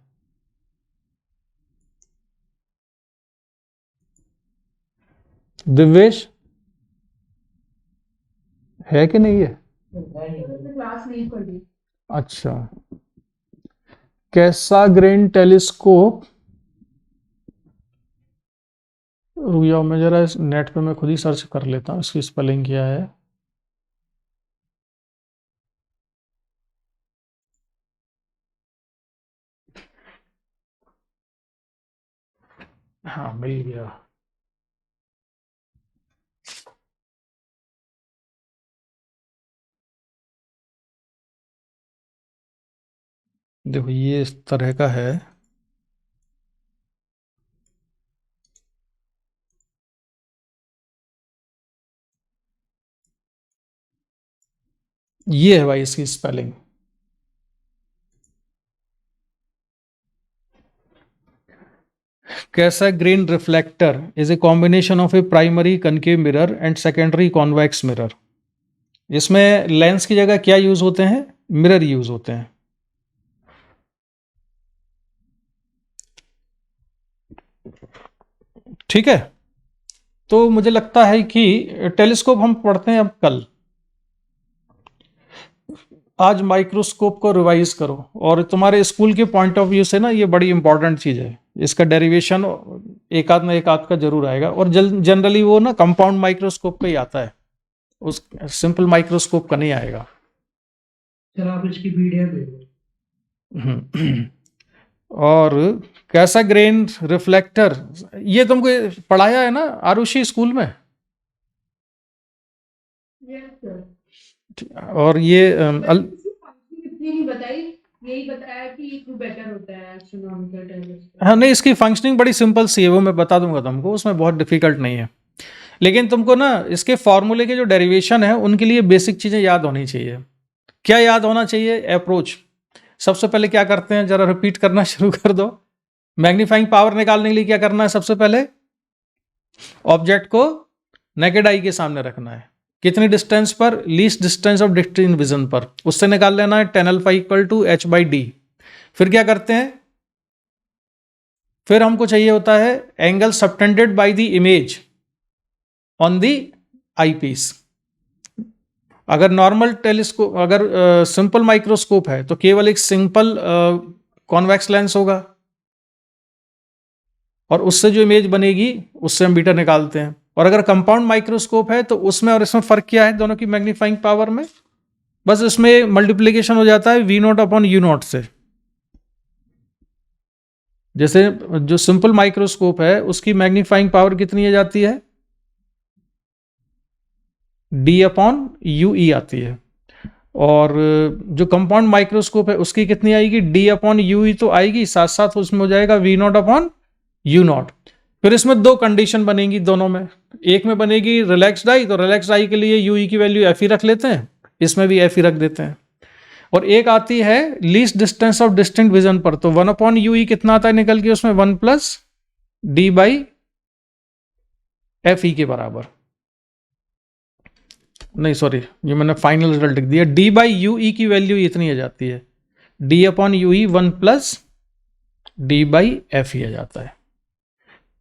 [SPEAKER 1] दिवेश है कि नहीं है?
[SPEAKER 2] क्लास नहीं पढ़ी।
[SPEAKER 1] अच्छा, कैसा ग्रेन टेलीस्कोप। रुक जाओ, मैं जरा इस नेट पे मैं खुद ही सर्च कर लेता हूँ इसकी स्पेलिंग क्या है। हाँ, मिल गया। देखो ये इस तरह का है। ये है भाई इसकी स्पेलिंग। कैसा grain reflector is a combination of A primary concave mirror and secondary convex mirror. इसमें लेंस की जगह क्या यूज होते हैं? मिरर यूज होते हैं। ठीक है, तो मुझे लगता है कि टेलीस्कोप हम पढ़ते हैं अब कल। आज माइक्रोस्कोप को रिवाइज करो, और तुम्हारे स्कूल के पॉइंट ऑफ व्यू से ना ये बड़ी इंपॉर्टेंट चीज़ है। इसका डेरिवेशन एक आध का जरूर आएगा, और जनरली वो ना कंपाउंड माइक्रोस्कोप का ही आता है, उस सिंपल माइक्रोस्कोप का नहीं आएगा।
[SPEAKER 4] चलो आप इसकी पीडीएफ भेजो।
[SPEAKER 1] और कैसा ग्रेन रिफ्लेक्टर, ये तुमको पढ़ाया है ना आरुषि स्कूल में?
[SPEAKER 2] Yes sir.
[SPEAKER 1] और ये
[SPEAKER 2] इतनी नहीं बताई, यही बताया कि क्यों बेटर होता है एस्ट्रोनॉमिकल टेलीस्कोप।
[SPEAKER 1] हाँ नहीं, इसकी फंक्शनिंग बड़ी सिंपल सी है, वो मैं बता दूंगा तुमको, उसमें बहुत डिफिकल्ट नहीं है। लेकिन तुमको ना इसके फॉर्मूले के जो डेरिवेशन है उनके लिए बेसिक चीज़ें याद होनी चाहिए। क्या याद होना चाहिए? अप्रोच। सबसे पहले क्या करते हैं, जरा रिपीट करना शुरू कर दो। मैग्नीफाइंग पावर निकालने के लिए क्या करना है? सबसे पहले ऑब्जेक्ट को नेकेड आई के सामने रखना है। कितनी डिस्टेंस पर? Least distance of distance in vision पर, उससे निकाल लेना है tan alpha equal to h/d। फिर क्या करते हैं? फिर हमको चाहिए होता है angle subtended by the image on the eyepiece. अगर नॉर्मल टेलीस्कोप, अगर सिंपल माइक्रोस्कोप है तो केवल एक सिंपल कॉन्वेक्स लेंस होगा, और उससे जो इमेज बनेगी उससे हम बीटा निकालते हैं। और अगर कंपाउंड माइक्रोस्कोप है तो उसमें और इसमें फर्क क्या है दोनों की मैग्नीफाइंग पावर में? बस इसमें मल्टीप्लिकेशन हो जाता है V0 अपॉन U0 से। जैसे जो सिंपल माइक्रोस्कोप है उसकी मैग्नीफाइंग पावर कितनी आ जाती है? D अपॉन UE आती है। और जो कंपाउंड माइक्रोस्कोप है उसकी कितनी आएगी? D अपॉन UE तो आएगी, साथ साथ उसमें हो जाएगा V0 अपॉन U0। फिर इसमें दो कंडीशन बनेगी दोनों में। एक में बनेगी रिलैक्स्ड आई, तो रिलैक्स्ड आई के लिए UE की वैल्यू F ही रख लेते हैं, इसमें भी F ही रख देते हैं। और एक आती है least distance of distinct vision पर, तो 1/UE कितना आता है निकल के उसमें 1 + D/FE के बराबर, नहीं सॉरी ये मैंने फाइनल रिजल्ट लिख दिया, D/UE की वैल्यू इतनी आ जाती है, D/UE 1 + D/FE आ जाता है।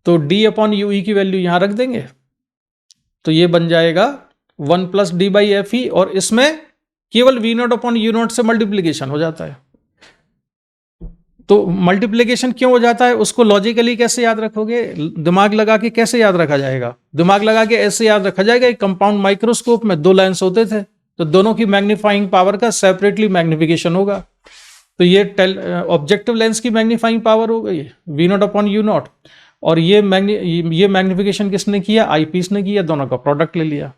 [SPEAKER 1] तो D/UE की वैल्यू यहां रख देंगे तो ये बन जाएगा 1 + D/FE, और इसमें केवल V0/U0 से मल्टीप्लीकेशन हो जाता है। तो मल्टीप्लीकेशन क्यों हो जाता है उसको लॉजिकली कैसे याद रखोगे, दिमाग लगा के कैसे याद रखा जाएगा, दिमाग लगा के ऐसे याद रखा जाएगा, एक कंपाउंड माइक्रोस्कोप में 2 लेंस होते थे, तो दोनों की मैग्नीफाइंग पावर का सेपरेटली मैग्निफिकेशन होगा। तो ये ऑब्जेक्टिव लेंस की मैग्नीफाइंग पावर हो गई V0/U0, और ये मैग्निफिकेशन किसने किया, आईपीस ने किया, दोनों का प्रोडक्ट ले लिया।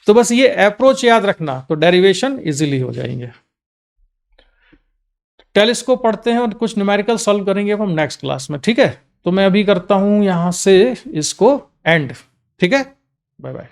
[SPEAKER 1] तो बस ये अप्रोच याद रखना तो डेरिवेशन इजीली हो जाएंगे। टेलीस्कोप पढ़ते हैं और कुछ न्यूमेरिकल सॉल्व करेंगे अब हम नेक्स्ट क्लास में, ठीक है। तो मैं अभी करता हूं यहां से इसको एंड, ठीक है, बाय बाय।